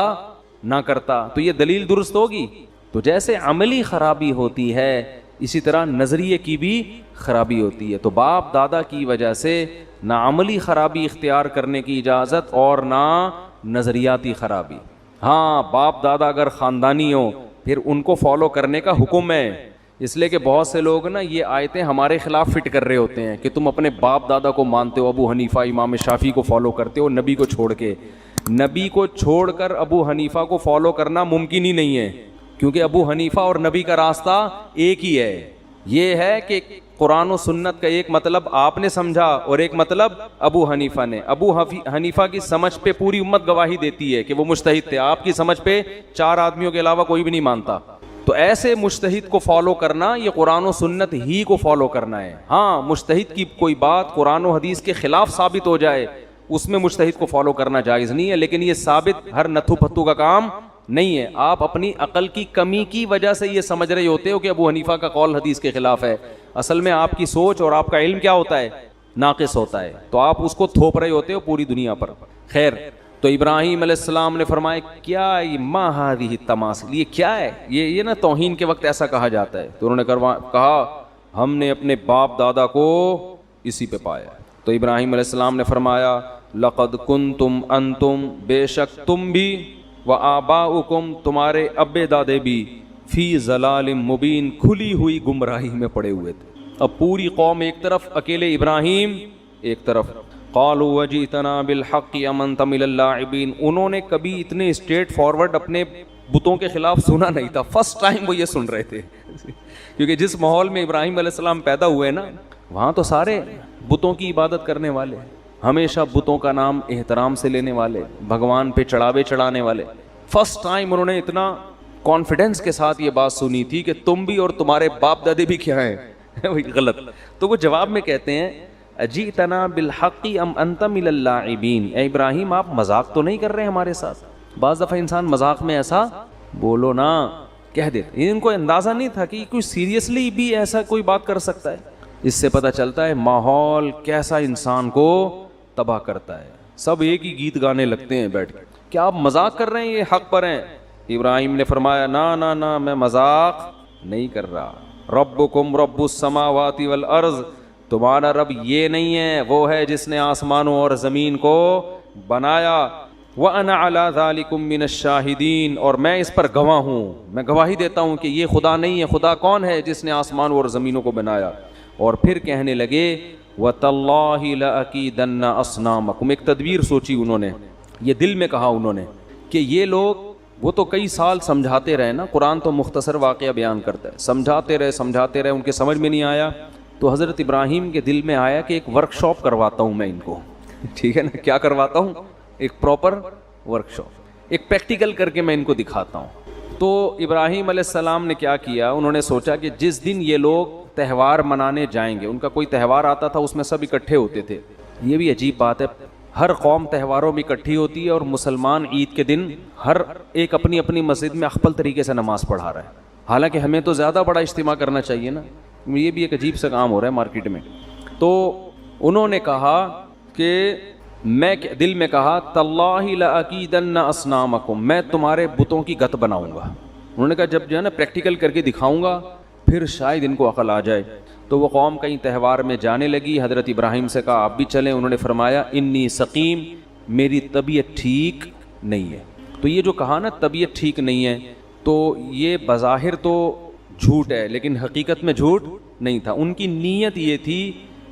نہ کرتا. تو یہ دلیل درست ہوگی. تو جیسے عملی خرابی ہوتی ہے اسی طرح نظریے کی بھی خرابی ہوتی ہے. تو باپ دادا کی وجہ سے نہ عملی خرابی اختیار کرنے کی اجازت اور نہ نظریاتی خرابی. ہاں باپ دادا اگر خاندانی ہو پھر ان کو فالو کرنے کا حکم ہے. اس لیے کہ بہت سے لوگ نا یہ آیتیں ہمارے خلاف فٹ کر رہے ہوتے ہیں کہ تم اپنے باپ دادا کو مانتے ہو, ابو حنیفہ امام شافعی کو فالو کرتے ہو نبی کو چھوڑ کے. نبی کو چھوڑ کر ابو حنیفہ کو فالو کرنا ممکن ہی نہیں ہے, کیونکہ ابو حنیفہ اور نبی کا راستہ ایک ہی ہے. یہ ہے کہ قرآن و سنت کا ایک مطلب آپ نے سمجھا اور ایک مطلب ابو حنیفہ نے. ابو حنیفہ کی سمجھ پہ پوری امت گواہی دیتی ہے کہ وہ مجتہد تھے, آپ کی سمجھ پہ 4 آدمیوں کے علاوہ کوئی بھی نہیں مانتا. تو ایسے مجتہد کو فالو کرنا یہ قرآن و سنت ہی کو فالو کرنا ہے. ہاں مجتہد کی کوئی بات قرآن و حدیث کے خلاف ثابت ہو جائے اس میں مجتہد کو فالو کرنا جائز نہیں ہے, لیکن یہ ثابت ہر نتھو پھتو کا کام نہیں ہے. آپ اپنی عقل کی کمی کی وجہ سے یہ سمجھ رہے ہوتے ہو کہ ابو حنیفہ کا قول حدیث کے خلاف ہے. اصل میں آپ کی سوچ اور آپ کا علم کیا ہوتا ہے, ناقص ہوتا ہے. تو آپ اس کو تھوپ رہے ہوتے ہو پوری دنیا پر. خیر, تو ابراہیم علیہ السلام نے فرمایا کیا یہ ما ہذہ التماثیل، یہ کیا ہے؟ یہ نا توہین کے وقت ایسا کہا جاتا ہے. تو انہوں نے کہا ہم نے اپنے باپ دادا کو اسی پہ پایا. تو ابراہیم علیہ السلام نے فرمایا لقد کنتم انتم، بے شک تم بھی، و آباؤکم، تمہارے ابے دادے بھی، فی ضلال مبین، کھلی ہوئی گمراہی میں پڑے ہوئے تھے. اب پوری قوم ایک طرف، اکیلے ابراہیم ایک طرف. قالوا وجئتنا بالحق ام انت من اللاعبین، انہوں نے کبھی اتنے اسٹریٹ فارورڈ اپنے بتوں کے خلاف سنا نہیں تھا. فرسٹ ٹائم وہ یہ سن رہے تھے کیونکہ جس ماحول میں ابراہیم علیہ السلام پیدا ہوئے نا، وہاں تو سارے بتوں کی عبادت کرنے والے، ہمیشہ بتوں کا نام احترام سے لینے والے، بھگوان پہ چڑھاوے چڑھانے والے. فرسٹ ٹائم انہوں نے اتنا کانفیڈنس کے ساتھ یہ بات سنی تھی کہ تم بھی اور تمہارے باپ دادے بھی کیا ہیں غلط. تو وہ جواب میں کہتے ہیں اجئتنا بالحق ام انت من اللاعبین، اے ابراہیم آپ مذاق تو نہیں کر رہے ہمارے ساتھ؟ بعض دفعہ انسان مذاق میں ایسا بولو نا کہہ دیتے، ان کو اندازہ نہیں تھا کہ کوئی سیریسلی بھی ایسا کوئی بات کر سکتا ہے. اس سے پتہ چلتا ہے ماحول کیسا انسان کو تباہ کرتا ہے. سب ایک ہی گیت گانے لگتے ہیں بیٹھ کے. کیا آپ مذاق کر رہے ہیں؟ یہ حق پر ہیں. ابراہیم نے فرمایا نا میں مذاق نہیں کر رہا. ربکم رب السماوات والارض، تمہارا رب یہ نہیں ہے، وہ ہے جس نے آسمانوں اور زمین کو بنایا. وَأَنَا عَلَى ذَلِكُم مِّنَ الشَّاهِدِينَ، اور میں اس پر گواہ ہوں، میں گواہی دیتا ہوں کہ یہ خدا نہیں ہے. خدا کون ہے؟ جس نے آسمانوں اور زمینوں کو بنایا. اور پھر کہنے لگے وَتَاللَّهِ لَأَكِيدَنَّ أَصْنَامَكُمْ، ایک تدبیر سوچی انہوں نے، یہ دل میں کہا انہوں نے کہ یہ لوگ، وہ تو کئی سال سمجھاتے رہے نا، قرآن تو مختصر واقعہ بیان کرتا ہے، سمجھاتے رہے، ان کے سمجھ میں نہیں آیا. تو حضرت ابراہیم کے دل میں آیا کہ ایک ورک شاپ کرواتا ہوں میں ان کو. ٹھیک ہے نا، کیا کرواتا ہوں؟ ایک پراپر ورک شاپ، ایک پریکٹیکل کر کے میں ان کو دکھاتا ہوں. تو ابراہیم علیہ السلام نے کیا کیا، انہوں نے سوچا کہ جس دن یہ لوگ تہوار منانے جائیں گے، ان کا کوئی تہوار آتا تھا اس میں سب اکٹھے ہوتے تھے. یہ بھی عجیب بات ہے، ہر قوم تہواروں میں اکٹھی ہوتی ہے اور مسلمان عید کے دن ہر ایک اپنی اپنی مسجد میں اخپل طریقے سے نماز پڑھا رہا ہے. حالانکہ ہمیں تو زیادہ بڑا اجتماع کرنا چاہیے نا. یہ بھی ایک عجیب سا کام ہو رہا ہے مارکیٹ میں. تو انہوں نے کہا کہ میں دل میں کہا تاللہ لأکیدن اصنامکم، میں تمہارے بتوں کی گت بناؤں گا. انہوں نے کہا جب جو ہے نا پریکٹیکل کر کے دکھاؤں گا پھر شاید ان کو عقل آ جائے. تو وہ قوم کہیں تہوار میں جانے لگی. حضرت ابراہیم سے کہا آپ بھی چلیں. انہوں نے فرمایا انی سقیم، میری طبیعت ٹھیک نہیں ہے. تو یہ جو کہا نا طبیعت ٹھیک نہیں ہے، تو یہ بظاہر تو جھوٹ ہے لیکن حقیقت میں جھوٹ نہیں تھا. ان کی نیت یہ تھی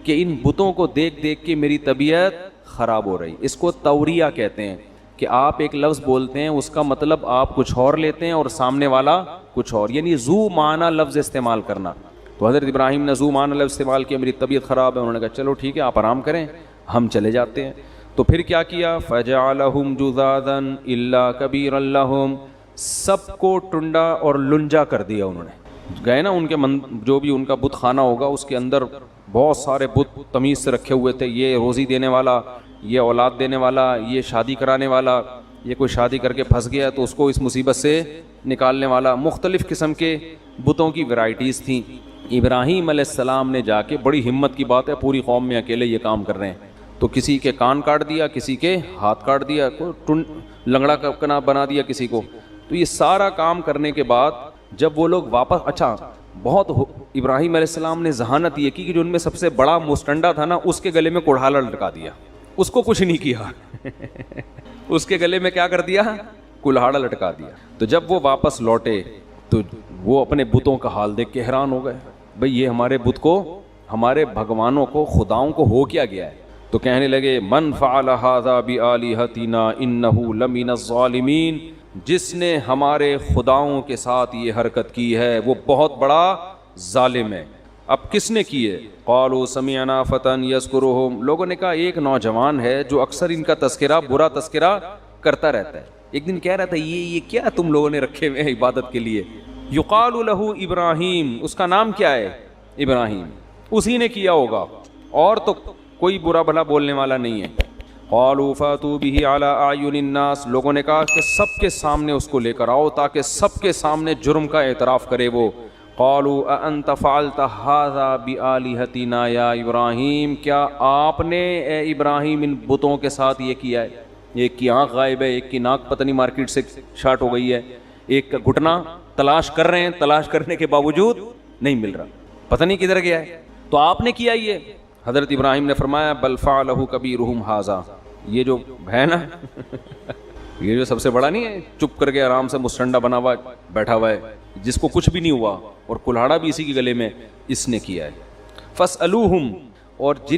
کہ ان بتوں کو دیکھ دیکھ کے میری طبیعت خراب ہو رہی. اس کو توریہ کہتے ہیں کہ آپ ایک لفظ بولتے ہیں اس کا مطلب آپ کچھ اور لیتے ہیں اور سامنے والا کچھ اور، یعنی ذو معنی لفظ استعمال کرنا. تو حضرت ابراہیم نے ذو معنی لفظ استعمال کیا، میری طبیعت خراب ہے. انہوں نے کہا چلو ٹھیک ہے آپ آرام کریں، ہم چلے جاتے ہیں. تو پھر کیا کیا، فَجَعَلَهُمْ جُذَاذًا إِلَّا كَبِيرًا لَهُمْ، سب کو ٹنڈا اور لنجا کر دیا. انہوں نے گئے نا ان کے جو بھی ان کا بت خانہ ہوگا اس کے اندر بہت سارے بت تمیز سے رکھے ہوئے تھے. یہ روزی دینے والا، یہ اولاد دینے والا، یہ شادی کرانے والا، یہ کوئی شادی کر کے پھنس گیا تو اس کو اس مصیبت سے نکالنے والا. مختلف قسم کے بتوں کی ورائٹیز تھیں. ابراہیم علیہ السلام نے جا کے، بڑی ہمت کی بات ہے، پوری قوم میں اکیلے یہ کام کر رہے ہیں، تو کسی کے کان کاٹ دیا، کسی کے ہاتھ کاٹ دیا، لنگڑا کنا بنا دیا کسی کو. تو یہ سارا کام کرنے کے بعد جب وہ لوگ واپس، اچھا بہت ابراہیم علیہ السلام نے ذہانت یہ کی کہ جو ان میں سب سے بڑا مستنڈا تھا نا اس کے گلے میں کوڑھالا لٹکا دیا. اس کو کچھ نہیں کیا اس کے گلے میں کیا کر دیا، کلہاڑا لٹکا دیا. تو جب وہ واپس لوٹے تو وہ اپنے بتوں کا حال دیکھ کے حیران ہو گئے، بھئی یہ ہمارے بت کو، ہمارے بھگوانوں کو، خداؤں کو ہو کیا گیا ہے. تو کہنے لگے من فعل ھذا بآلہتنا انہ لمن الظالمین، جس نے ہمارے خداؤں کے ساتھ یہ حرکت کی ہے وہ بہت بڑا ظالم ہے. اب کس نے کی ہے؟ قالوا سمعنا فتى یذکرہم، لوگوں نے کہا ایک نوجوان ہے جو اکثر ان کا تذکرہ، برا تذکرہ کرتا رہتا ہے. ایک دن کہہ رہا تھا یہ کیا تم لوگوں نے رکھے ہوئے ہیں عبادت کے لیے. یقال لہ ابراہیم، اس کا نام کیا ہے؟ ابراہیم. اسی نے کیا ہوگا، اور تو کوئی برا بھلا بولنے والا نہیں ہے. قالوا فاتوا به على اعین الناس، لوگوں نے کہا کہ سب کے سامنے اس کو لے کر آؤ تاکہ سب کے سامنے جرم کا اعتراف کرے وہ. قالوا اانت فعلت هذا بآلهتنا یا ابراہیم، کیا آپ نے اے ابراہیم ان بتوں کے ساتھ یہ کیا ہے؟ ایک کی آنکھ غائب ہے, ایک کی ناک پتہ نہیں مارکیٹ سے شارٹ ہو گئی ہے, ایک کا گھٹنا تلاش کر رہے ہیں, تلاش کرنے کے باوجود نہیں مل رہا, پتہ نہیں کدھر گیا ہے. تو آپ نے کیا یہ؟ حضرت ابراہیم نے فرمایا بل فعلہ کبیرہم ھذا, یہ جو ہے نا یہ جو سب سے بڑا نہیں ہے, چپ کر کے آرام سے مسٹنڈا بنا ہوا بیٹھا ہوا ہے, جس کو کچھ بھی نہیں ہوا اور کلہاڑا بھی اسی کے گلے میں, اس نے کیا ہے. فاسألوہم, اور جن